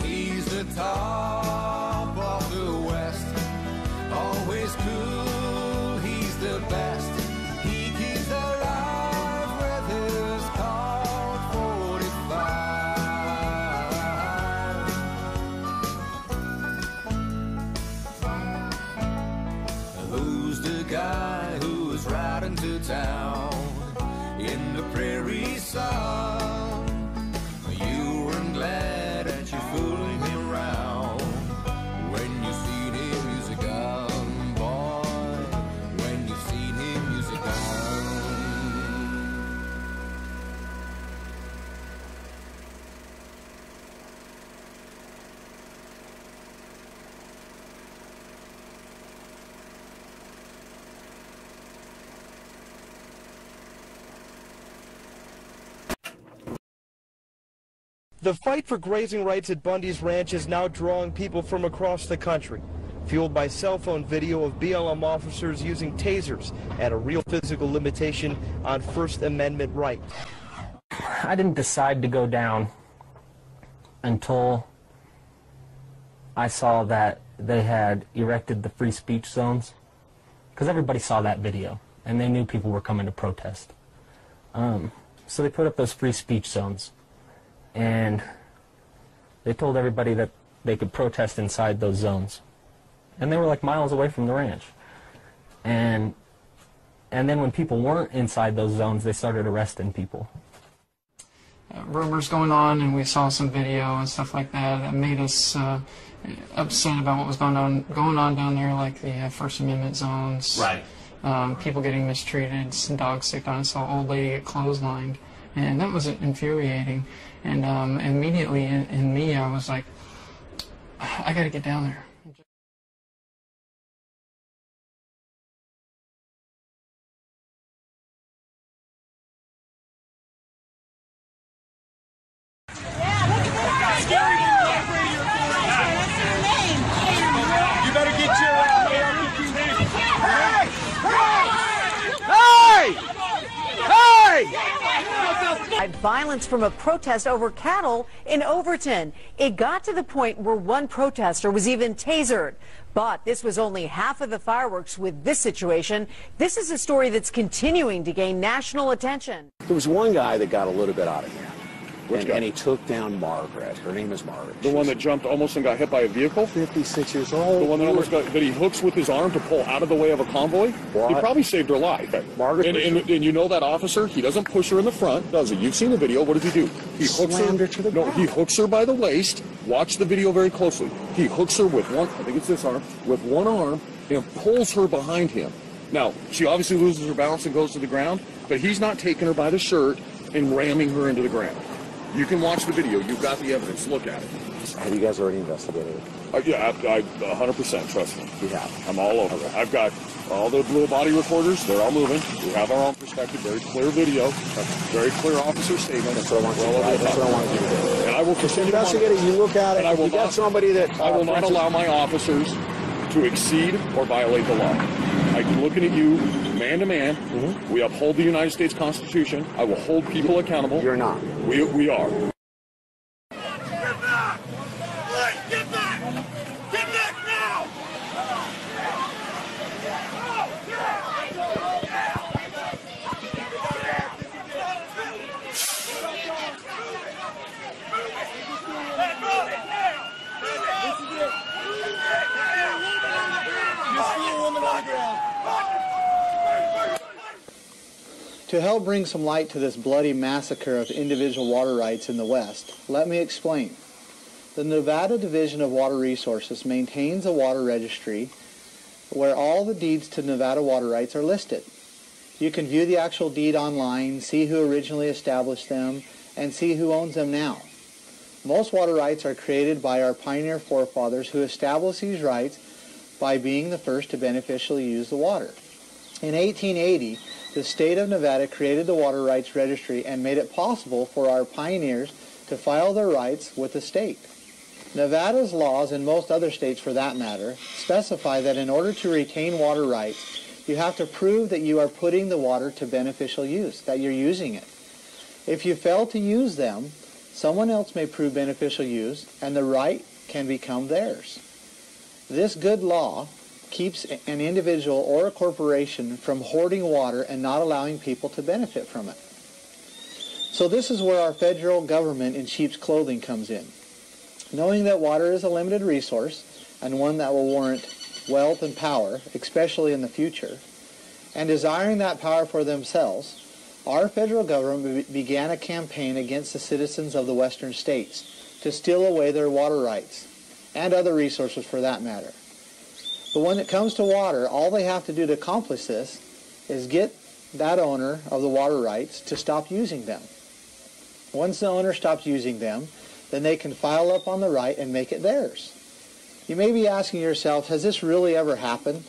He's the top of the West, always cool, he's the best. He keeps alive with his Colt 45. Who's the guy who's riding to town in the prairie sun? You weren't glad that you're fooling him around when you seen him use a gun, boy. When you seen him use a gun. The fight for grazing rights at Bundy's Ranch is now drawing people from across the country, fueled by cell phone video of BLM officers using tasers and a real physical limitation on First Amendment rights. I didn't decide to go down until I saw that they had erected the free speech zones, because everybody saw that video and they knew people were coming to protest. So they put up those free speech zones. And they told everybody that they could protest inside those zones. And they were like miles away from the ranch. And then when people weren't inside those zones, they started arresting people. Rumors going on, and we saw some video and stuff like that made us upset about what was going on down there, like the First Amendment zones. Right. People getting mistreated, some dogs sick on, saw an old lady get clotheslined. And that was infuriating. And immediately in me, I was like, I got to get down there. You better get your Violence from a protest over cattle in Overton. It got to the point where one protester was even tasered. But this was only half of the fireworks with this situation. This is a story that's continuing to gain national attention. There was one guy that got a little bit out of hand. Which guy? And he took down Margaret. Her name is Margaret. The one that jumped almost and got hit by a vehicle? 56 years old. The one that almost got, that he hooks with his arm to pull out of the way of a convoy? What? He probably saved her life. Margaret. And you know that officer? He doesn't push her in the front, does he? You've seen the video. What does he do? He hooks her to the ground. he hooks her by the waist. Watch the video very closely. He hooks her with one, I think it's this arm, with one arm and pulls her behind him. Now, she obviously loses her balance and goes to the ground, but he's not taking her by the shirt and ramming her into the ground. You can watch the video. You've got the evidence. Look at it. Have you guys already investigated it? Yeah, I 100%, trust me. You have? I'm all over it. I've got all the little body recorders. They're all moving. We have our own perspective. Very clear video. Very clear officer statement. That's what I want you to do. That's what I want you to do. And I will continue to investigate it. You look at it. And I will you got not, somebody that... I will not allow my officers to exceed or violate the law. I'm looking at you, man to man. We uphold the United States Constitution. I will hold people accountable. You're not. We are. Get back! Get back now! To help bring some light to this bloody massacre of individual water rights in the West, let me explain. The Nevada Division of Water Resources maintains a water registry where all the deeds to Nevada water rights are listed. You can view the actual deed online, see who originally established them, and see who owns them now. Most water rights are created by our pioneer forefathers who established these rights by being the first to beneficially use the water. In 1880, the state of Nevada created the Water Rights Registry and made it possible for our pioneers to file their rights with the state. Nevada's laws, and most other states for that matter, specify that in order to retain water rights, you have to prove that you are putting the water to beneficial use, that you're using it. If you fail to use them, someone else may prove beneficial use, and the right can become theirs. This good law keeps an individual or a corporation from hoarding water and not allowing people to benefit from it. So this is where our federal government in sheep's clothing comes in. Knowing that water is a limited resource and one that will warrant wealth and power, especially in the future, and desiring that power for themselves, our federal government began a campaign against the citizens of the western states to steal away their water rights, and other resources for that matter. But when it comes to water, all they have to do to accomplish this is get that owner of the water rights to stop using them. Once the owner stops using them, then they can file up on the right and make it theirs. You may be asking yourself, has this really ever happened?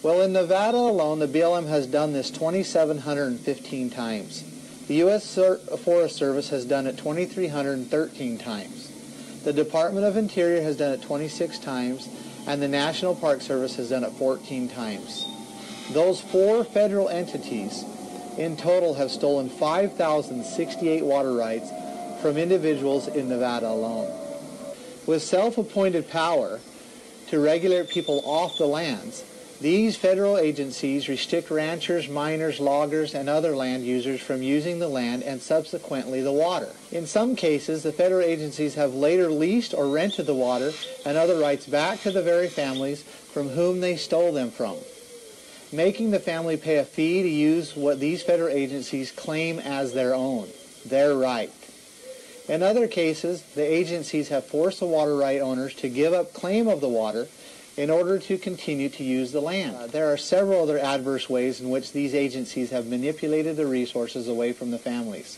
Well, in Nevada alone, the BLM has done this 2,715 times. The U.S. Forest Service has done it 2,313 times. The Department of Interior has done it 26 times, and the National Park Service has done it 14 times. Those 4 federal entities in total have stolen 5,068 water rights from individuals in Nevada alone. With self-appointed power to regulate people off the lands, these federal agencies restrict ranchers, miners, loggers, and other land users from using the land and subsequently the water. In some cases, the federal agencies have later leased or rented the water and other rights back to the very families from whom they stole them from, making the family pay a fee to use what these federal agencies claim as their own, their right. In other cases, the agencies have forced the water right owners to give up claim of the water in order to continue to use the land. There are several other adverse ways in which these agencies have manipulated the resources away from the families.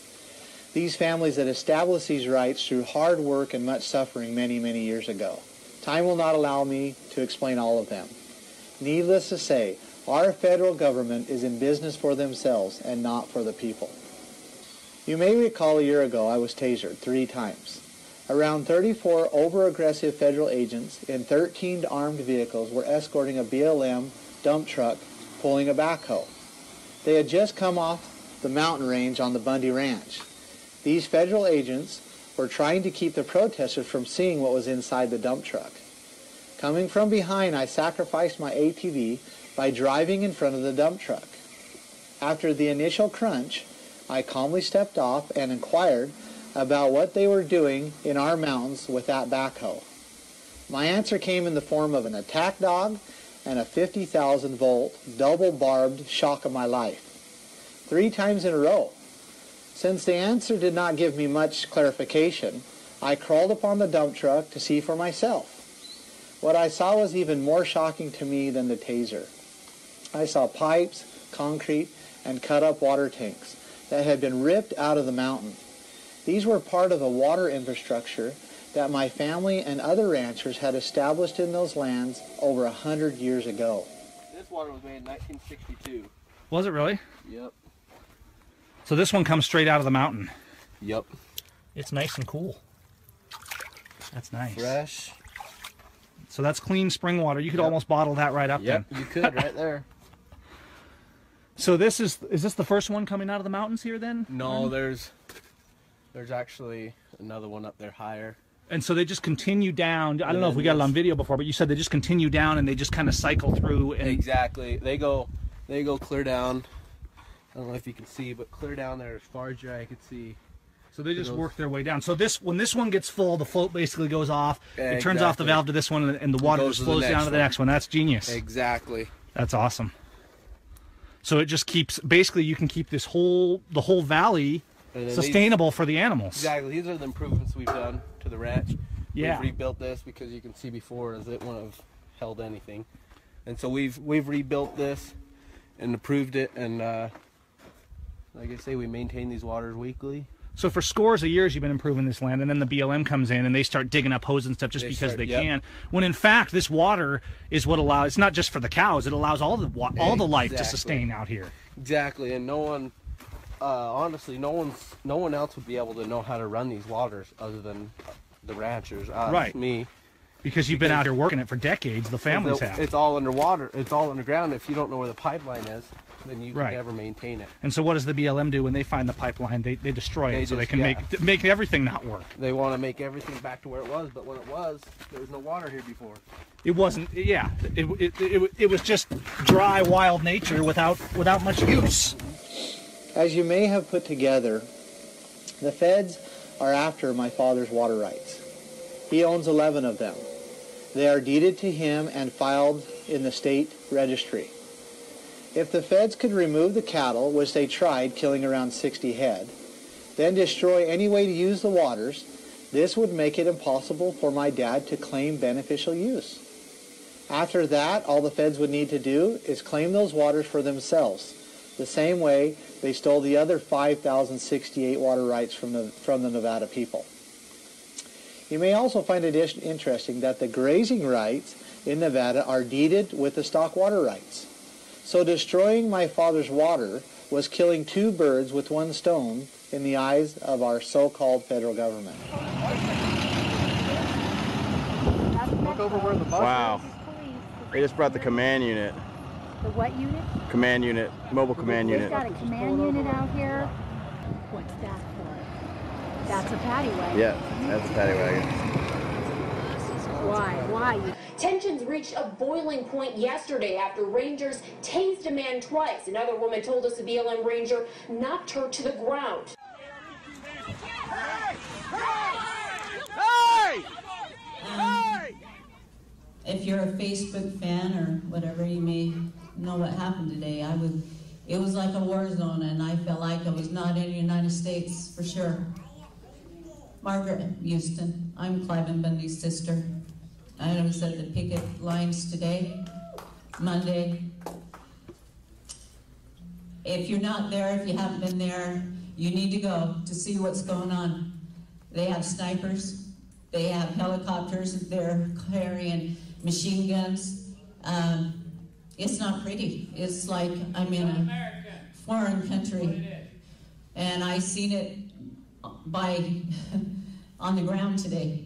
These families that established these rights through hard work and much suffering many, many years ago. Time will not allow me to explain all of them. Needless to say, our federal government is in business for themselves and not for the people. You may recall a year ago I was tasered 3 times. Around 34 over-aggressive federal agents in 13 armed vehicles were escorting a BLM dump truck pulling a backhoe. They had just come off the mountain range on the Bundy Ranch. These federal agents were trying to keep the protesters from seeing what was inside the dump truck. Coming from behind, I sacrificed my ATV by driving in front of the dump truck. After the initial crunch, I calmly stepped off and inquired about what they were doing in our mountains with that backhoe. My answer came in the form of an attack dog and a 50,000 volt double-barbed shock of my life. 3 times in a row. Since the answer did not give me much clarification, I crawled upon the dump truck to see for myself. What I saw was even more shocking to me than the taser. I saw pipes, concrete, and cut-up water tanks that had been ripped out of the mountain. These were part of a water infrastructure that my family and other ranchers had established in those lands over 100 years ago. This water was made in 1962. Was it really? Yep. So this one comes straight out of the mountain. Yep. It's nice and cool. That's nice. Fresh. So that's clean spring water. You could almost bottle that right up then. You could right there. So this is this the first one coming out of the mountains here then? No, there's actually another one up there higher. And so they just continue down. I don't know if we got it on video before, but you said they just continue down and they just kind of cycle through. And exactly. They go clear down. I don't know if you can see, but clear down there as far as your eye could see. So they just work their way down. So when this one gets full, the float basically goes off. It turns off the valve to this one, and the water just flows down to the next one. That's genius. Exactly. That's awesome. So it just keeps, basically you can keep the whole valley sustainable for the animals. Exactly. These are the improvements we've done to the ranch. Yeah. We've rebuilt this because you can see before as it wouldn't have held anything. And so we've rebuilt this and improved it, and like I say, we maintain these waters weekly. So for scores of years you've been improving this land, and then the BLM comes in and they start digging up hoses and stuff just because they can. When in fact this water is what allows, it's not just for the cows, it allows all the life to sustain out here. Exactly, and no one, honestly, no one else would be able to know how to run these waters other than the ranchers, right? Me. Because you've been out here working it for decades, the families have. It's all underwater, it's all underground. If you don't know where the pipeline is, then you can never maintain it. And so what does the BLM do when they find the pipeline? They destroy it so they can make everything not work. They want to make everything back to where it was, but when it was, there was no water here before. It wasn't, yeah. It was just dry, wild nature without much use. As you may have put together, the feds are after my father's water rights. He owns 11 of them. They are deeded to him and filed in the state registry. If the feds could remove the cattle, which they tried, killing around 60 head, then destroy any way to use the waters, this would make it impossible for my dad to claim beneficial use. After that, all the feds would need to do is claim those waters for themselves, the same way they stole the other 5,068 water rights from the Nevada people. You may also find it interesting that the grazing rights in Nevada are deeded with the stock water rights. So destroying my father's water was killing two birds with one stone in the eyes of our so-called federal government. Look over where the bus wow. They just brought the command unit. The what unit? Command unit, mobile command unit. We've got a command unit out here. What's that for? That's a paddy wagon. Yeah, that's a paddy wagon. Why? Tensions reached a boiling point yesterday after rangers tased a man twice. Another woman told us a BLM ranger knocked her to the ground. Hey! Hey! If you're a Facebook fan or whatever, you may know what happened today. It was like a war zone, and I felt like I was not in the United States for sure. Margaret Houston, I'm Cliven Bundy's sister. I was at the picket lines today, Monday. If you're not there, if you haven't been there, you need to go to see what's going on. They have snipers, they have helicopters, they're carrying machine guns. It's not pretty. It's like I'm in a foreign country. And I seen it on the ground today.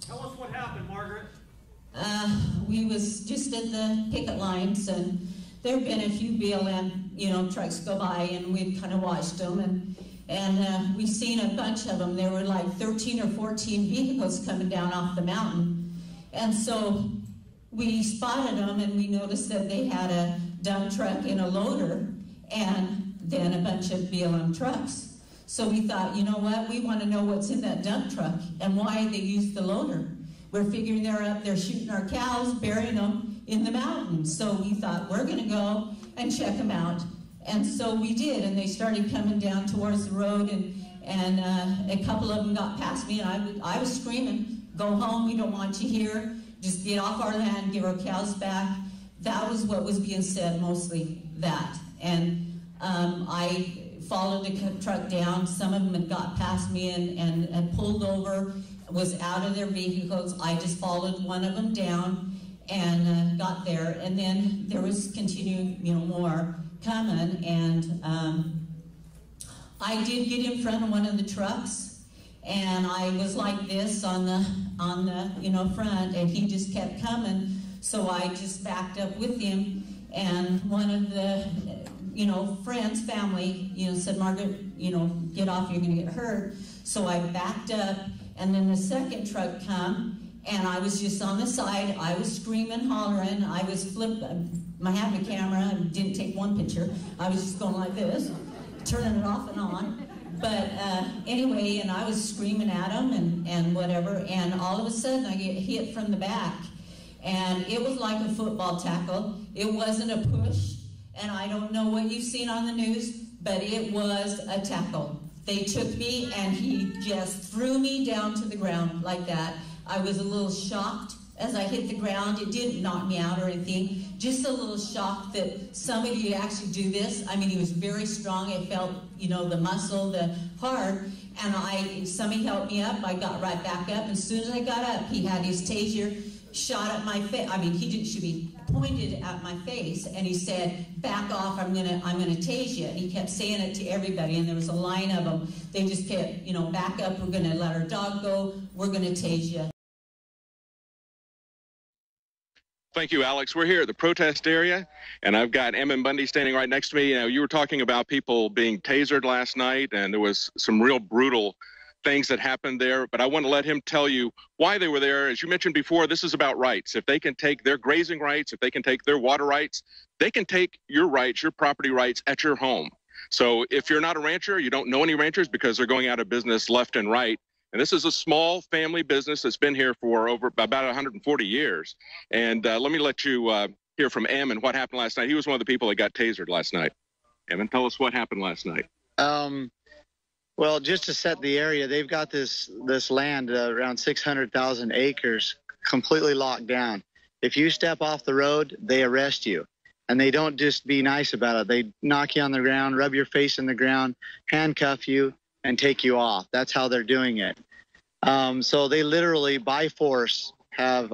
Tell us what happened, Margaret. We was just at the picket lines, and there have been a few BLM, trucks go by, and we've kind of watched them, and we've seen a bunch of them. There were like 13 or 14 vehicles coming down off the mountain, and so we spotted them, and we noticed that they had a dump truck and a loader, and then a bunch of BLM trucks. So we thought, you know what, we want to know what's in that dump truck and why they used the loader. We're figuring they're up there shooting our cows, burying them in the mountains. So we thought, we're going to go and check them out. And so we did, and they started coming down towards the road, and a couple of them got past me, and I was screaming, go home, we don't want you here, just get off our land, give our cows back. That was what was being said, mostly that. And I followed the truck down. Some of them had got past me and pulled over, was out of their vehicles. I just followed one of them down and got there. And then there was continuing, more coming. And I did get in front of one of the trucks, and I was like this on the front, and he just kept coming. So I just backed up with him, and one of the friends, family, said, Margaret, get off, you're going to get hurt. So I backed up, and then the second truck come, and I was just on the side. I was screaming, hollering. I was I had my camera. I didn't take one picture. I was just going like this, turning it off and on. But anyway, and I was screaming at him and whatever, and all of a sudden I get hit from the back. and it was like a football tackle. It wasn't a push, and I don't know what you've seen on the news, but it was a tackle. They took me, and he just threw me down to the ground like that. I was a little shocked as I hit the ground. It didn't knock me out or anything, just a little shocked that somebody would actually do this. I mean, he was very strong. It felt, you know, the muscle, the heart, and somebody helped me up. I got right back up. As soon as I got up, he had his taser shot at my face. I mean, he didn't should be pointed at my face, and he said, "Back off! I'm gonna tase you." And he kept saying it to everybody, and there was a line of them. They just kept, you know, "Back up! We're gonna let our dog go. We're gonna tase you." Thank you, Alex. We're here at the protest area, and I've got Cliven Bundy standing right next to me. You know, you were talking about people being tasered last night, and there was some real brutal things that happened there, but I want to let him tell you why they were there. As you mentioned before, this is about rights. If they can take their grazing rights, if they can take their water rights, they can take your rights, your property rights at your home. So if you're not a rancher, you don't know any ranchers because they're going out of business left and right. And this is a small family business that's been here for over about 140 years. And let me let you hear from Em and what happened last night. He was one of the people that got tasered last night. Em, tell us what happened last night. Well, just to set the area, they've got this land around 600,000 acres completely locked down. If you step off the road, they arrest you. And they don't just be nice about it. They knock you on the ground, rub your face in the ground, handcuff you, and take you off. That's how they're doing it. So they literally, by force, have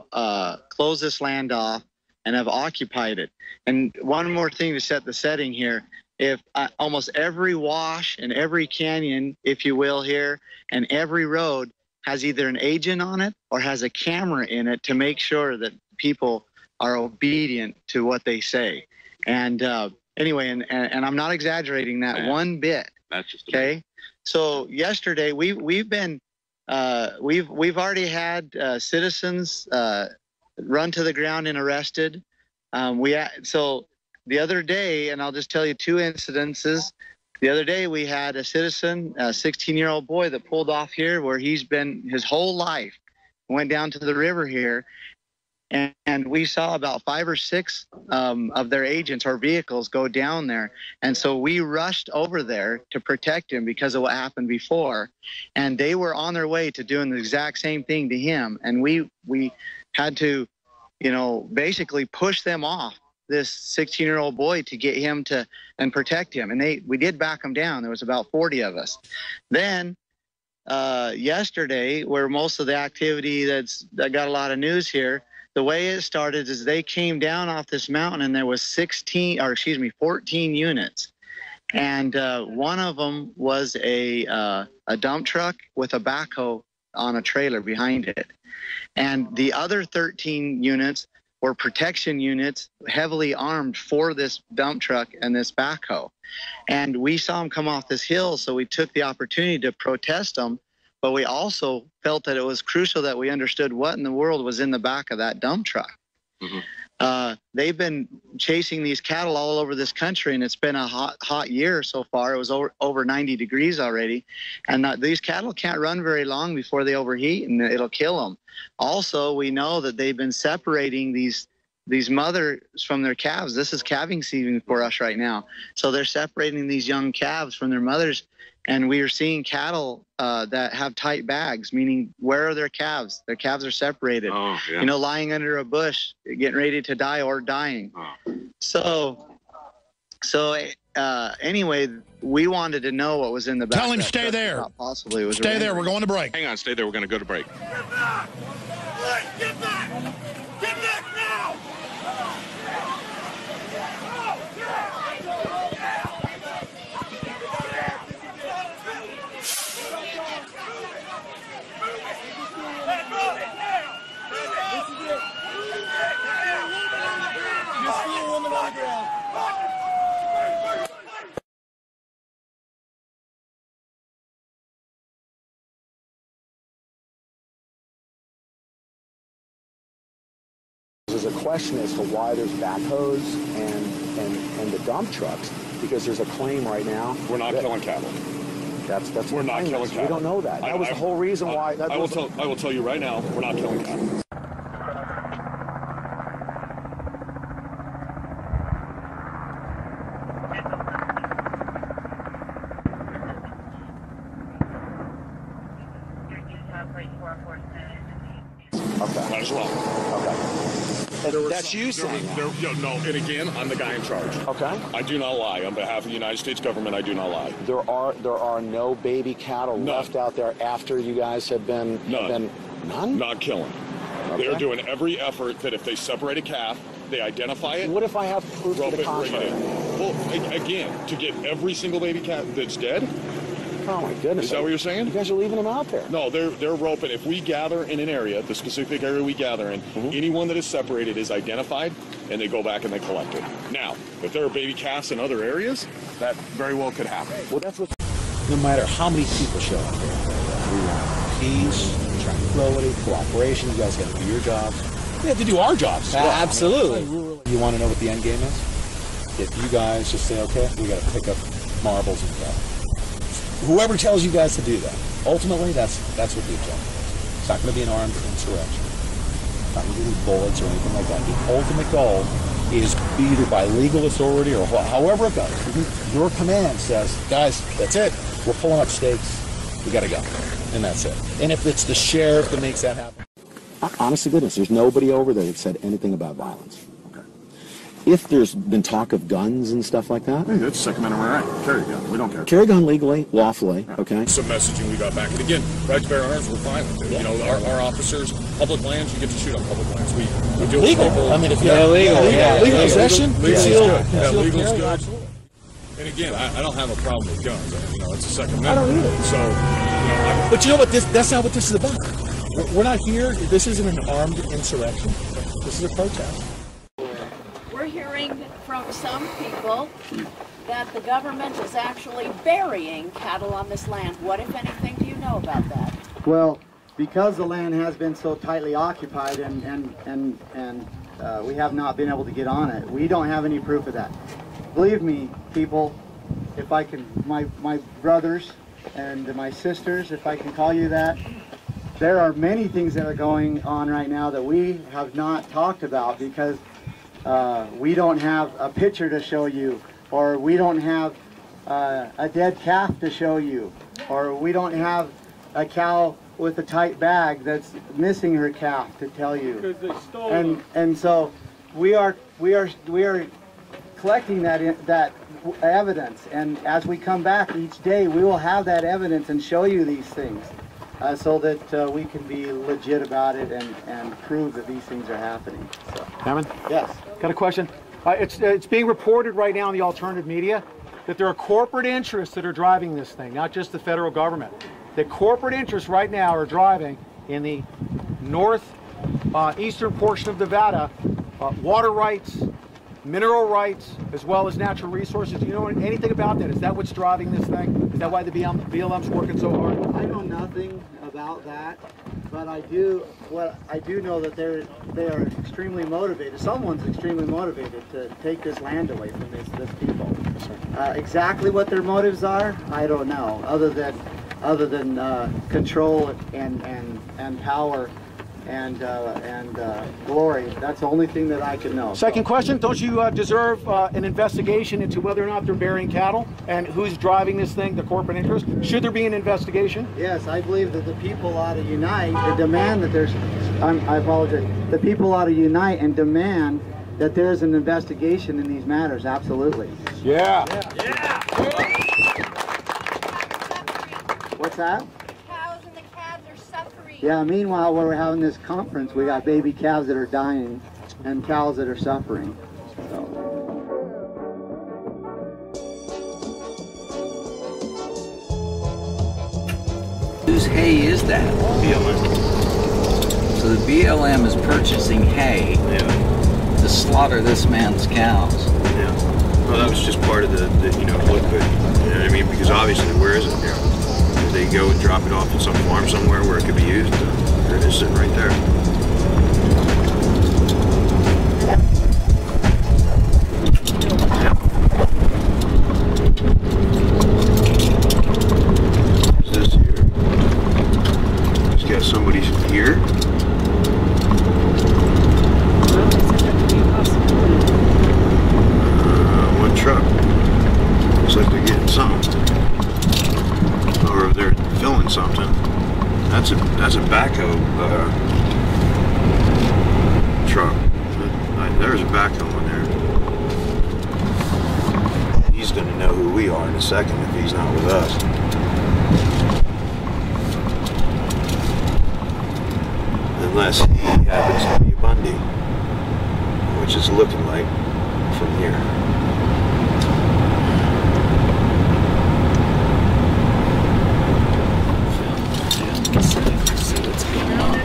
closed this land off and have occupied it. And one more thing to set the setting here. If almost every wash and every canyon, if you will, here, and every road has either an agent on it or has a camera in it to make sure that people are obedient to what they say. And anyway, and I'm not exaggerating that one bit. That's just okay. So yesterday we've already had citizens run to the ground and arrested. So the other day, and I'll just tell you two incidences. The other day we had a citizen, a 16-year-old boy that pulled off here where he's been his whole life, went down to the river here, and we saw about 5 or 6 of their agents or vehicles go down there. And so we rushed over there to protect him because of what happened before. And they were on their way to doing the exact same thing to him. And we had to, you know, basically push them off this 16-year-old boy to get him to and protect him. And we did back him down. There was about 40 of us. Then yesterday, where most of the activity that got a lot of news here, the way it started is they came down off this mountain and there was 14 units. And one of them was a dump truck with a backhoe on a trailer behind it. And the other 13 units were protection units, heavily armed for this dump truck and this backhoe. And we saw them come off this hill, so we took the opportunity to protest them. But we also felt that it was crucial that we understood what in the world was in the back of that dump truck. Mm-hmm. They've been chasing these cattle all over this country, and it's been a hot year so far. It was over 90 degrees already. And these cattle can't run very long before they overheat, and it'll kill them. Also, we know that they've been separating these mothers from their calves. This is calving season for us right now. So they're separating these young calves from their mothers. And we are seeing cattle that have tight bags, meaning where are their calves? Their calves are separated, you know, lying under a bush, getting ready to die or dying. So anyway, we wanted to know what was in the back. Tell him stay there. Possibly it was stay there. We're going to break. Hang on, stay there. We're going to go to break. Get back! Get back! Get back now! There's a question as to why there's backhoes and the dump trucks, because there's a claim right now. We're not killing cattle. That's we're not killing cattle. We don't know that. That was the whole reason why. I will tell you right now, we're not killing cattle. That is wrong. Okay. That's you saying that. No, and again, I'm the guy in charge. Okay. I do not lie. On behalf of the United States government, I do not lie. There are no baby cattle left out there after you guys have been... None. None? Not killing. Okay. They're doing every effort that if they separate a calf, they identify it. What if I have proof to the contrary? Well, again, to get every single baby cat that's dead. Oh my goodness! Is that what you're saying? You guys are leaving them out there. No, they're roping. If we gather in an area, the specific area we gather in, anyone that is separated is identified, and they go back and they collect it. Now, if there are baby calves in other areas, that very well could happen. Well, that's what. No matter how many people show up there, we want peace, tranquility, cooperation. You guys got to do your jobs. We have to do our jobs as well. Absolutely. You want to know what the end game is? If you guys just say, okay, we got to pick up marbles and go. Whoever tells you guys to do that, ultimately, that's what the objective is. It's not going to be an armed insurrection. It's not going to be bullets or anything like that. The ultimate goal is either by legal authority or however it goes. Your command says, guys, that's it. We're pulling up stakes. We got to go. And that's it. And if it's the sheriff that makes that happen. Honest to goodness, there's nobody over there that said anything about violence. If there's been talk of guns and stuff like that. Hey, that's Second Amendment right. Carry a gun. We don't care. Carry a gun legally, lawfully, okay? Some messaging we got back. And again, right to bear arms, we're fine with it. Yeah. You know, our officers, public lands, you get to shoot on public lands. We deal legal. with people. I mean, if you're legal possession, legal is good. Yeah, legal is good. Absolutely. And again, I don't have a problem with guns. You know, it's a Second Amendment. I don't either. So, you know, but you know what? That's not what this is about. We're not here. This isn't an armed insurrection. This is a protest. We're hearing from some people that the government is actually burying cattle on this land. What, if anything, do you know about that? Well, because the land has been so tightly occupied and we have not been able to get on it, we don't have any proof of that. Believe me, people, if I can, my brothers and my sisters, if I can call you that, there are many things that are going on right now that we have not talked about because we don't have a picture to show you, or we don't have a dead calf to show you, or we don't have a cow with a tight bag that's missing her calf to tell you. Because they stole them. And so we are collecting that evidence, and as we come back each day, we will have that evidence and show you these things. So that we can be legit about it and prove that these things are happening. So. Hammond? Yes. Got a question. It's being reported right now in the alternative media that there are corporate interests that are driving this thing, not just the federal government. The corporate interests right now are driving in the eastern portion of Nevada water rights, mineral rights, as well as natural resources. Do you know anything about that? Is that what's driving this thing? Is that why the BLM's working so hard? I know nothing about that, but I do know that they are extremely motivated. Someone's extremely motivated to take this land away from this people. Exactly what their motives are, I don't know. Other than control and power and glory. That's the only thing that I can know. Second question, don't you deserve an investigation into whether or not they're burying cattle and who's driving this thing, the corporate interest? Should there be an investigation? Yes, I believe that the people ought to unite and demand that there's, I apologize, the people ought to unite and demand that there's an investigation in these matters, absolutely. Yeah. What's that? Yeah, meanwhile, while we're having this conference, we got baby calves that are dying and cows that are suffering. So. Whose hay is that? BLM. So the BLM is purchasing hay to slaughter this man's cows. Yeah. Well, that was just part of the you know what what I mean, because obviously, where is it now? They go and drop it off at some farm somewhere where it could be used. There it is, sitting right there. What's this here? Just got somebody here. One truck. Looks like they're getting something. Or they're filling something. That's a backhoe second if he's not with us. Unless he happens to be a Bundy, which is looking like from here. See what's going on.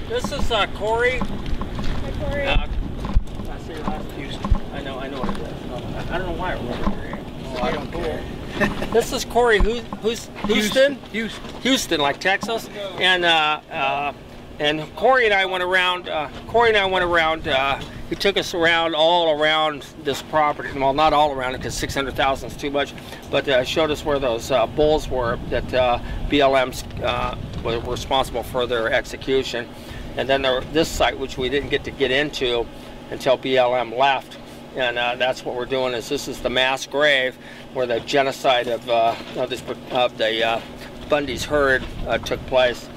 This is Corey. Hi, Corey. I see your last Houston. I know what it is. I don't know why it was here. Oh, I don't care. This is Corey. Who's Houston? Houston, like Texas. And Corey and I went around. He took us around all around this property. Well, not all around it because 600,000 is too much, but showed us where those bulls were that BLM's were responsible for their execution. And then this site, which we didn't get into until BLM left. And that's what we're doing. This is the mass grave where the genocide of the Bundy's herd took place.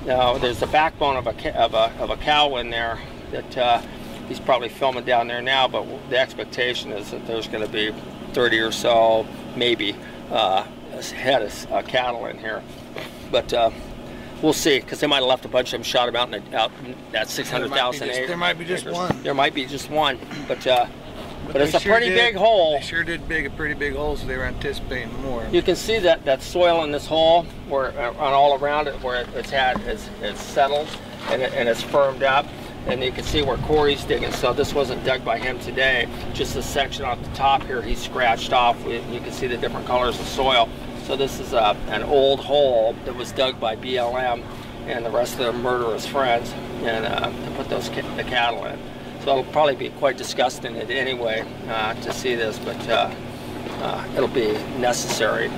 Now there's the backbone of a cow in there that he's probably filming down there now. But the expectation is that there's going to be 30 or so, maybe, head of cattle in here. But we'll see, because they might have left a bunch of them, shot them out in that 600,000 acres. There might be just one. There might be just one, but it's a pretty big hole. They sure did dig a pretty big hole, so they were anticipating more. You can see that soil in this hole, where on all around it, where it's settled and it's firmed up, and you can see where Corey's digging. So this wasn't dug by him today. Just a section off the top here, he scratched off. You can see the different colors of soil. So this is an old hole that was dug by BLM and the rest of their murderous friends, and to put the cattle in. So it'll probably be quite disgusting anyway to see this, but it'll be necessary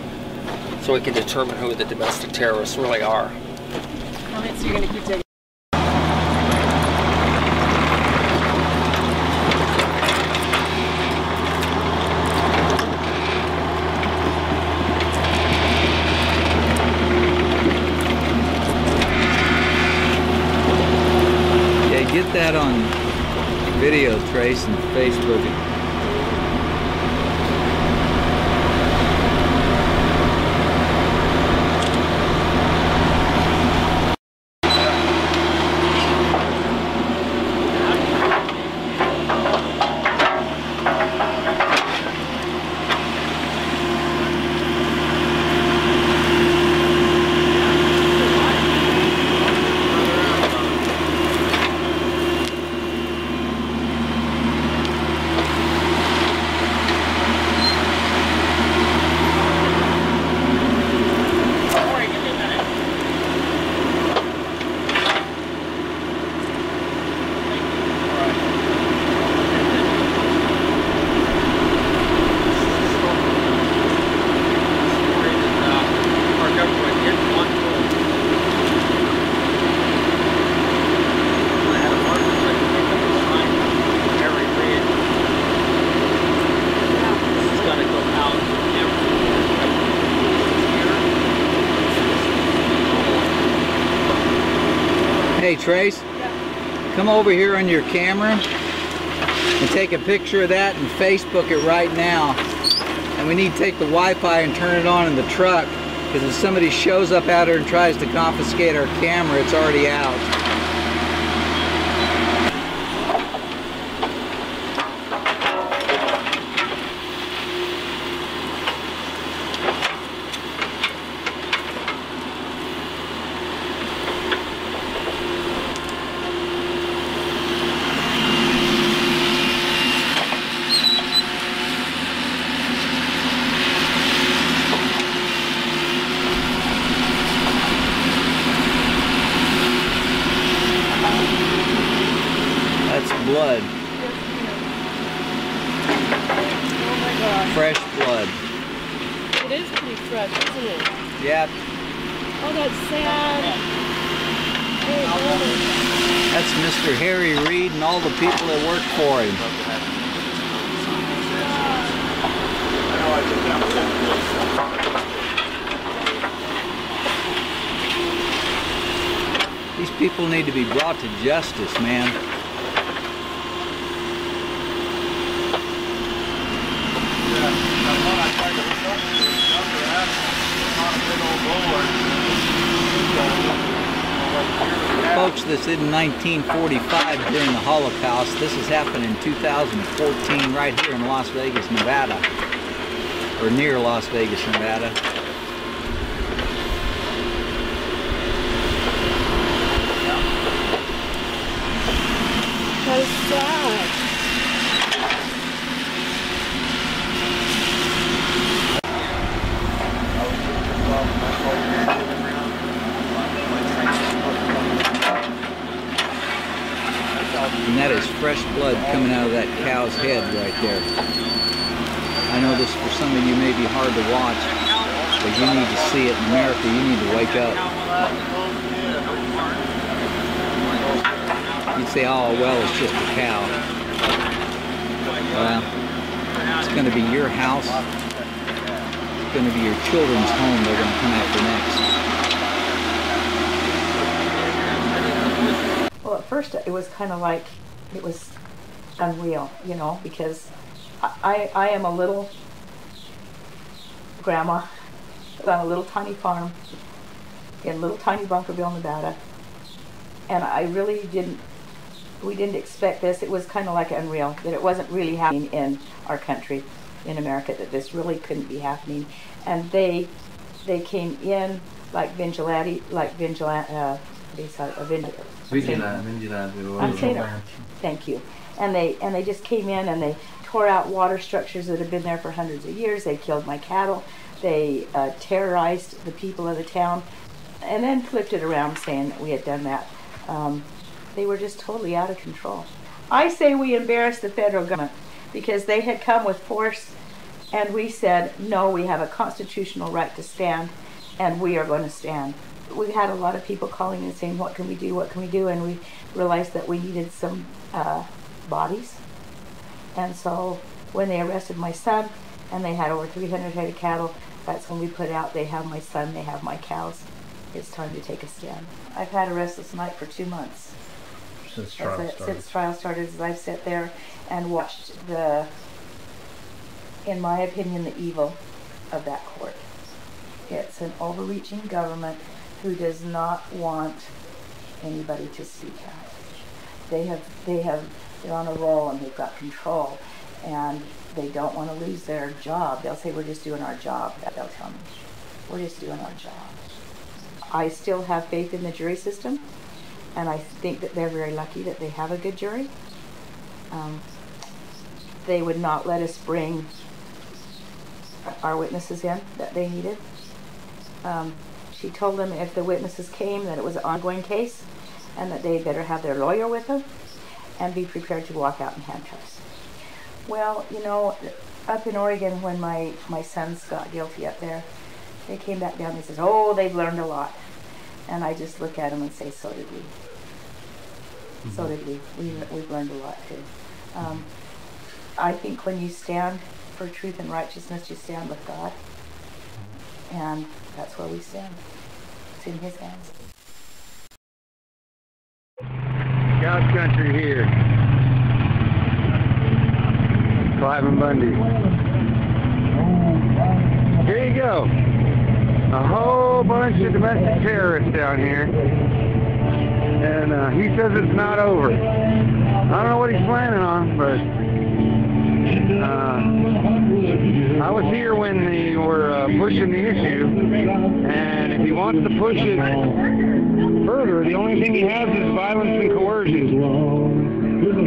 so we can determine who the domestic terrorists really are. Comments, you're going to keep digging. Get that on video, Trace, and Facebook it. Hey Trace, come over here on your camera and take a picture of that and Facebook it right now. And we need to take the Wi-Fi and turn it on in the truck, because if somebody shows up out here and tries to confiscate our camera, it's already out. Blood. Oh my gosh. Fresh blood. It is pretty fresh, isn't it? Yep. Oh, that's sad. That's Mr. Harry Reid and all the people that work for him. These people need to be brought to justice, man. Folks, this in 1945 during the Holocaust. This has happened in 2014 right here in Las Vegas, Nevada, or near Las Vegas, Nevada. How sad. And that is fresh blood coming out of that cow's head right there. I know this for some of you may be hard to watch, but you need to see it. In America, you need to wake up. You'd say, oh, well, it's just a cow. Well, it's going to be your house. It's going to be your children's home they're going to come after next. Well, at first it was kind of like, it was unreal, you know, because I am a little grandma on a little tiny farm in little tiny Bunkerville, Nevada, and I really we didn't expect this. It was kind of like unreal that it wasn't really happening in our country, in America, that this really couldn't be happening. And they came in like vigilante, I'm saying it. Thank you. And they just came in and they tore out water structures that had been there for hundreds of years. They killed my cattle. They terrorized the people of the town, and then flipped it around saying that we had done that. They were just totally out of control. I say we embarrassed the federal government because they had come with force, and we said, no, we have a constitutional right to stand, and we are going to stand. We had a lot of people calling and saying, what can we do, what can we do? And we realized that we needed some bodies. And so when they arrested my son, and they had over 300 head of cattle, that's when we put out, they have my son, they have my cows. It's time to take a stand. I've had a restless night for 2 months. Since trial started. Since trial started, as I've sat there and watched in my opinion, the evil of that court. It's an overreaching government who does not want anybody to speak out. They're on a roll and they've got control, and they don't want to lose their job. They'll say, we're just doing our job. They'll tell me, we're just doing our job. I still have faith in the jury system, and I think that they're very lucky that they have a good jury. They would not let us bring our witnesses in that they needed. She told them if the witnesses came that it was an ongoing case and that they better have their lawyer with them and be prepared to walk out in handcuffs. Well, you know, up in Oregon when my sons got guilty up there, they came back down and they said, oh, they've learned a lot. And I just look at them and say, so did we. Mm-hmm. So did we. We've learned a lot too. I think when you stand for truth and righteousness, you stand with God. And that's where we stand. It's in His hands. Couch country here. Cliven Bundy. Here you go. A whole bunch of domestic terrorists down here. And he says it's not over. I don't know what he's planning on, but I was here when they were pushing the issue, and if he wants to push it further, the only thing he has is violence and coercion.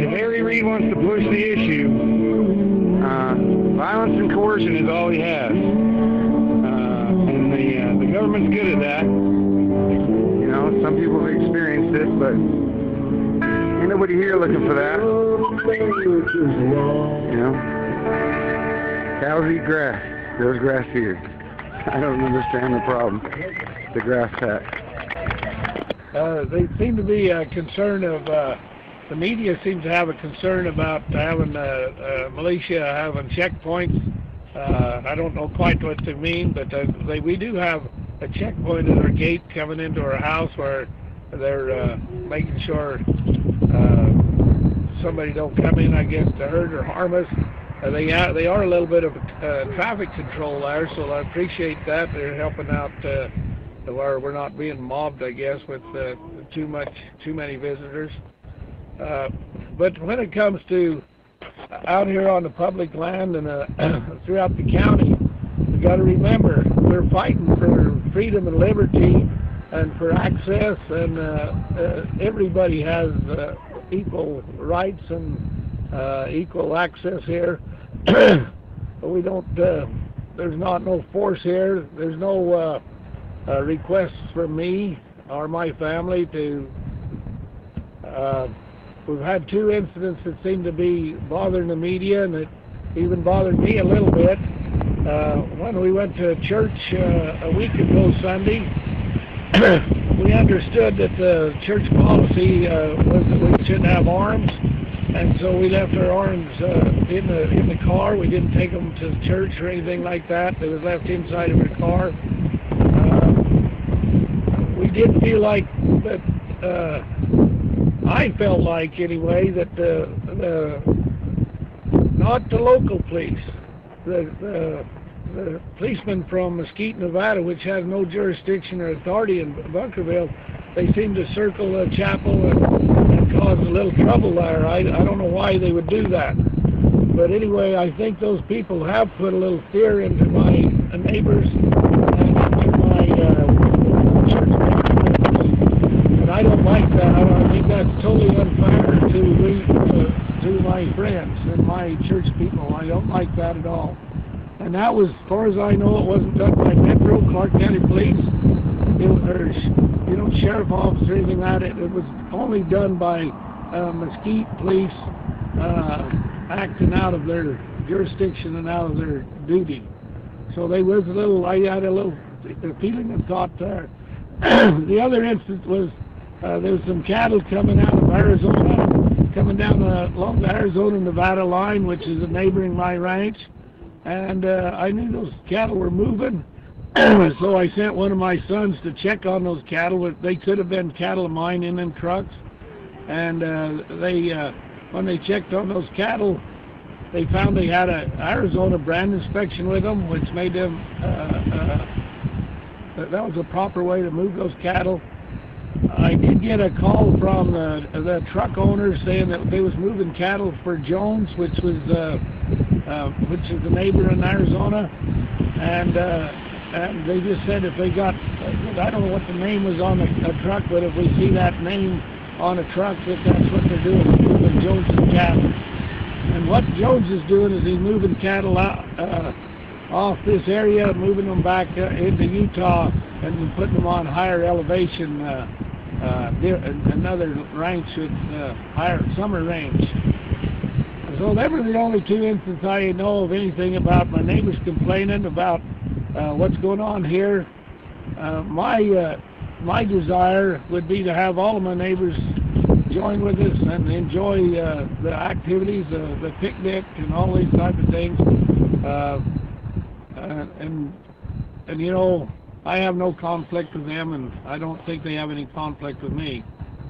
If Harry Reid wants to push the issue, violence and coercion is all he has. And the government's good at that. You know, some people have experienced this, but ain't nobody here looking for that. You know, cows eat grass. There's grass here. I don't understand the problem. The grass patch. They seem to be concerned of, the media seems to have a concern about having militia having checkpoints. I don't know quite what they mean, but we do have a checkpoint at our gate coming into our house where they're making sure somebody don't come in, I guess, to hurt or harm us. They are a little bit of traffic control there, so I appreciate that. They're helping out where we're not being mobbed, I guess, with too many visitors. But when it comes to out here on the public land and throughout the county, we got to remember we're fighting for freedom and liberty and for access, and everybody has equal rights and equal access here. We don't. There's no force here. There's no requests from me or my family to. We've had 2 incidents that seem to be bothering the media, and it even bothered me a little bit. When we went to church a week ago Sunday, we understood that the church policy was that we shouldn't have arms, and so we left our arms in the car. We didn't take them to the church or anything like that. They was left inside of the car. We did feel like that. I felt like, anyway, that not the local police, the policemen from Mesquite, Nevada, which has no jurisdiction or authority in Bunkerville, they seem to circle the chapel and cause a little trouble there. I don't know why they would do that. But anyway, I think those people have put a little fear into my neighbors and into my church members. And I don't like that. I think that's totally unfair to my friends and my church people. I don't like that at all. And that was, as far as I know, it wasn't done by Metro, Clark County Police, or sheriff office or anything like that. It was only done by Mesquite Police acting out of their jurisdiction and out of their duty. So I had a little feeling and thought there. The other instance was there was some cattle coming out of Arizona, coming down along the Arizona-Nevada line, which is a neighboring my ranch. And I knew those cattle were moving, so I sent one of my sons to check on those cattle. They could have been cattle of mine in them trucks. And when they checked on those cattle, they found they had an Arizona brand inspection with them, which made them, that was a proper way to move those cattle. I did get a call from the truck owners saying that they was moving cattle for Jones, which is the neighbor in Arizona, and they just said if they got, I don't know what the name was on a truck, but if we see that name on a truck, that's what they're doing, moving Jones' cattle. And what Jones is doing is he's moving cattle out off this area, moving them back into Utah, and putting them on higher elevation, another ranch with higher summer range. So that were the only 2 instances I know of anything about my neighbors complaining about what's going on here. My desire would be to have all of my neighbors join with us and enjoy the activities, the picnic and all these types of things. And you know, I have no conflict with them, and I don't think they have any conflict with me.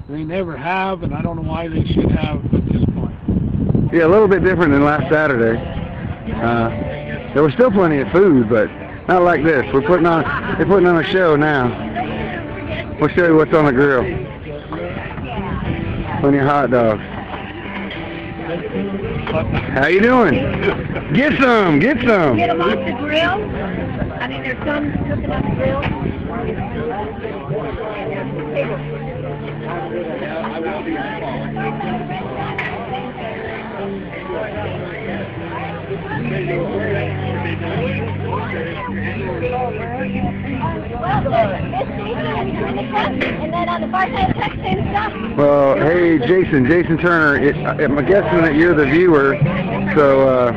They never have, and I don't know why they should have at this point. Yeah, a little bit different than last Saturday. There was still plenty of food, but not like this. They're putting on a show now. We'll show you what's on the grill. Plenty of hot dogs. How you doing? Get some, get some. Get them off the grill. I mean, there's some cooking on the grill. Well, hey, Jason Turner, I'm guessing that you're the viewer, so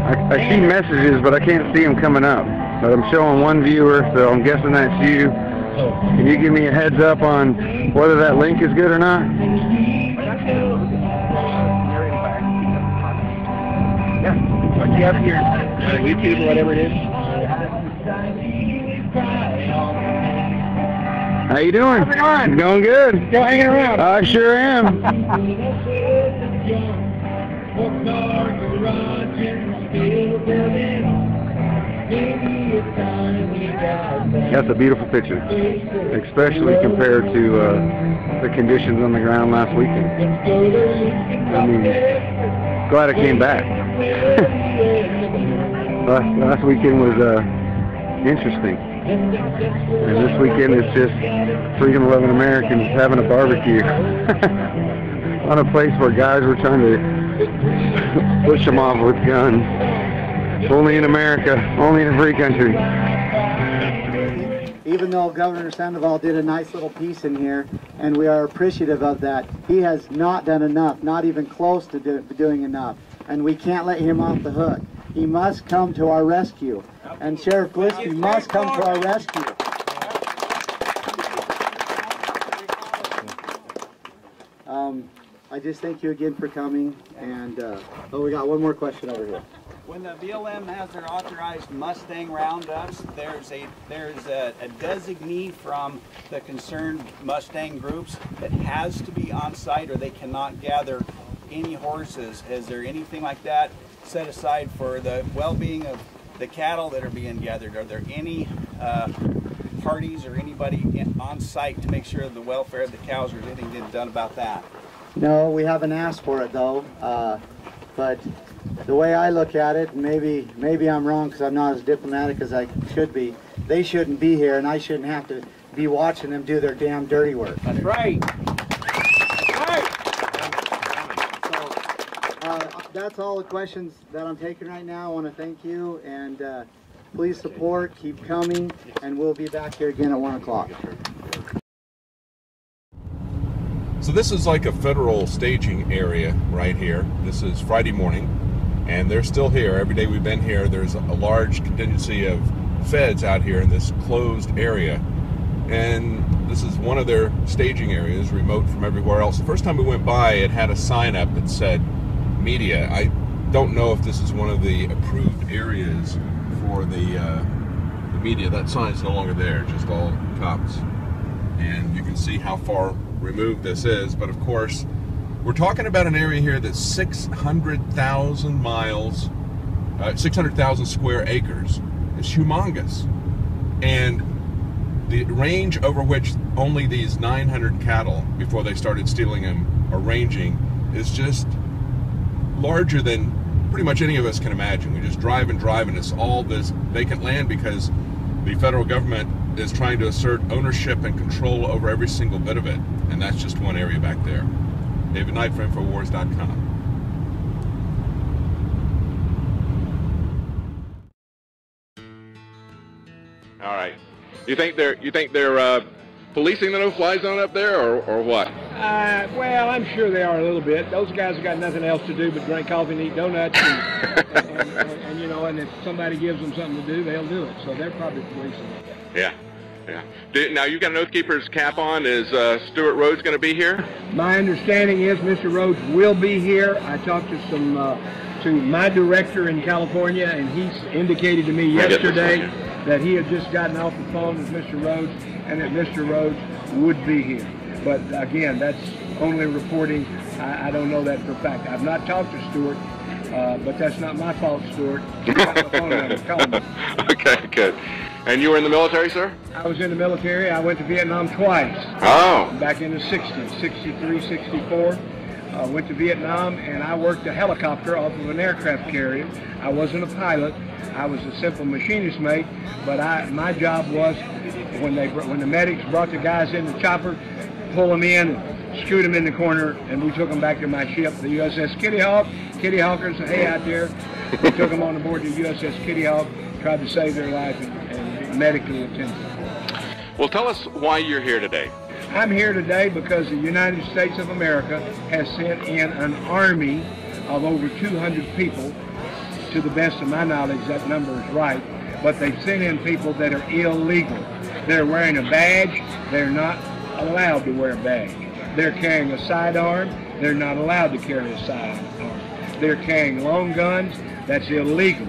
I see messages, but I can't see them coming up. But I'm showing one viewer, so I'm guessing that's you. Can you give me a heads up on whether that link is good or not? Yeah. Do you have your YouTube or whatever it is? How you doing? How's it going? Going good. Still hanging around? I sure am. That's a beautiful picture, especially compared to the conditions on the ground last weekend. I mean, glad I came back. last weekend was interesting. And this weekend it's just freedom-loving Americans having a barbecue on a place where guys were trying to push them off with guns. Only in America, only in a free country. Even though Governor Sandoval did a nice little piece in here, and we are appreciative of that, he has not done enough, not even close to doing enough. And we can't let him off the hook. He must come to our rescue. And Sheriff Glisky must come to our rescue. I just thank you again for coming. And oh, we got one more question over here. When the BLM has their authorized Mustang roundups, there's a designee from the concerned Mustang groups that has to be on site, or they cannot gather any horses. Is there anything like that set aside for the well-being of the cattle that are being gathered? Are there any parties or anybody on site to make sure of the welfare of the cows, or is anything done about that? No, we haven't asked for it though. But the way I look at it, maybe I'm wrong because I'm not as diplomatic as I should be. They shouldn't be here, and I shouldn't have to be watching them do their damn dirty work. That's right. That's all the questions that I'm taking right now. I want to thank you, and please support, keep coming, and we'll be back here again at 1 o'clock. So this is like a federal staging area right here. This is Friday morning, and they're still here. Every day we've been here, there's a large contingency of feds out here in this closed area. And this is one of their staging areas, remote from everywhere else. The first time we went by, it had a sign up that said media. I don't know if this is one of the approved areas for the media. That sign's no longer there, just all cops. And you can see how far removed this is, but of course we're talking about an area here that's 600,000 miles, 600,000 square acres. It's humongous, and the range over which only these 900 cattle, before they started stealing them, are ranging is just larger than pretty much any of us can imagine. We just drive and drive, and it's all this vacant land because the federal government is trying to assert ownership and control over every single bit of it. And that's just one area back there. David Knight for Infowars.com. All right. You think they're policing the no-fly zone up there, or what? Well, I'm sure they are a little bit. Those guys have got nothing else to do but drink coffee and eat donuts, and you know, and if somebody gives them something to do, they'll do it. So they're probably policing it. Yeah. Yeah. Now you've got an Oathkeeper's cap on. Is Stuart Rhodes going to be here? My understanding is Mr. Rhodes will be here. I talked to my director in California, and he indicated to me yesterday that he had just gotten off the phone with Mr. Rhodes, and that Mr. Rhodes would be here. But again, that's only reporting. I don't know that for a fact. I've not talked to Stuart, but that's not my fault, Stuart. Okay, good. And you were in the military, sir? I was in the military. I went to Vietnam twice. Oh. Back in the 60s, 63, 64. Went to Vietnam, and I worked a helicopter off of an aircraft carrier. I wasn't a pilot. I was a simple machinist mate, but my job was when the medics brought the guys in the chopper, pull them in, and scoot them in the corner, and we took them back to my ship, the USS Kitty Hawk. Kitty Hawkers, hey out there. We took them on board the USS Kitty Hawk, tried to save their life and medically attend them. Well, tell us why you're here today. I'm here today because the United States of America has sent in an army of over 200 people. To the best of my knowledge, that number is right, but they've sent in people that are illegal. They're wearing a badge. They're not allowed to wear a badge. They're carrying a sidearm. They're not allowed to carry a sidearm. They're carrying long guns. That's illegal.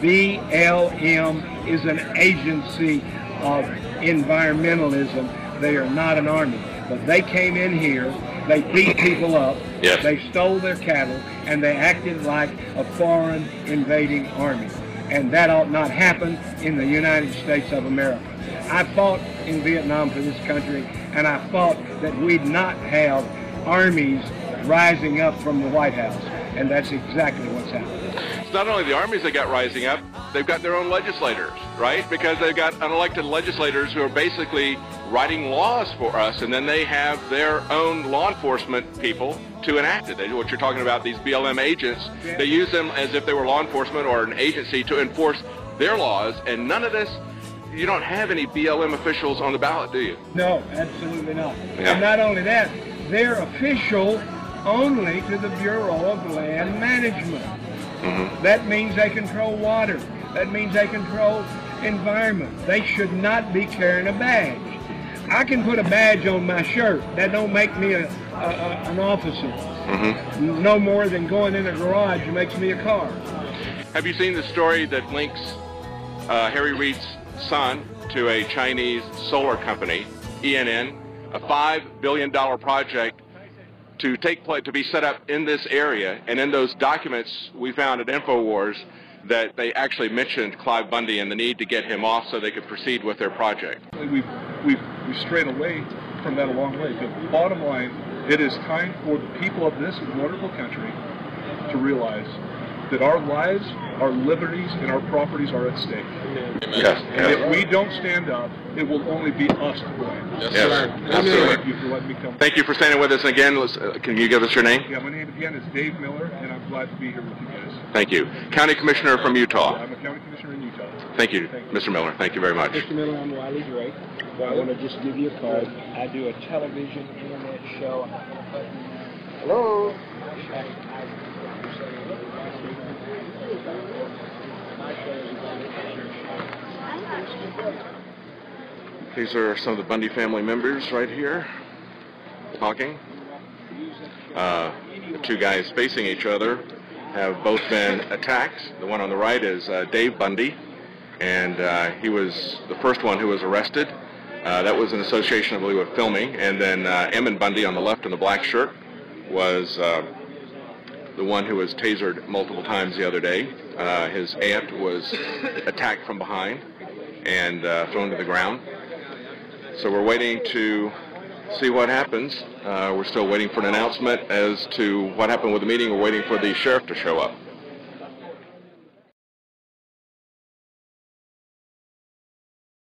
BLM is an agency of environmentalism. They are not an army. But they came in here, they beat people up, yes. They stole their cattle, and they acted like a foreign invading army. And that ought not happen in the United States of America. I fought in Vietnam for this country, and I fought that we'd not have armies rising up from the White House. And that's exactly what's happening. It's not only the armies that got rising up, they've got their own legislators, right? Because they've got unelected legislators who are basically writing laws for us, and then they have their own law enforcement people to enact it. They do what you're talking about, these BLM agents. They use them as if they were law enforcement or an agency to enforce their laws, and none of this, you don't have any BLM officials on the ballot, do you? No, absolutely not. Yeah. And not only that, they're official only to the Bureau of Land Management. Mm-hmm. That means they control water. That means they control environment. They should not be carrying a badge. I can put a badge on my shirt. That don't make me an officer. Mm-hmm. No more than going in a garage makes me a car. Have you seen the story that links Harry Reid's son to a Chinese solar company, ENN, a $5 billion project to be set up in this area? And in those documents we found at InfoWars that they actually mentioned Cliven Bundy and the need to get him off so they could proceed with their project. We've strayed away from that a long way. But bottom line, it is time for the people of this wonderful country to realize that our lives, our liberties, and our properties are at stake. Yes. And if we don't stand up, it will only be us to blame. Yes, absolutely. Thank you for letting me come. Thank you for standing with us again. Can you give us your name? Yeah, my name again is Dave Miller, and I'm glad to be here with you guys. Thank you. County Commissioner from Utah. I'm a county commissioner in Utah. Thank you, Mr. Miller. Thank you very much. Mr. Miller, I'm Wiley Drake. I want to just give you a card. I do a television, internet show. Hello? These are some of the Bundy family members right here talking. The two guys facing each other have both been attacked. The one on the right is Dave Bundy, and he was the first one who was arrested. That was in association, I believe, with filming. And then Emmon Bundy on the left in the black shirt was the one who was tasered multiple times the other day. His aunt was attacked from behind and thrown to the ground. So we're waiting to see what happens. We're still waiting for an announcement as to what happened with the meeting. We're waiting for the sheriff to show up.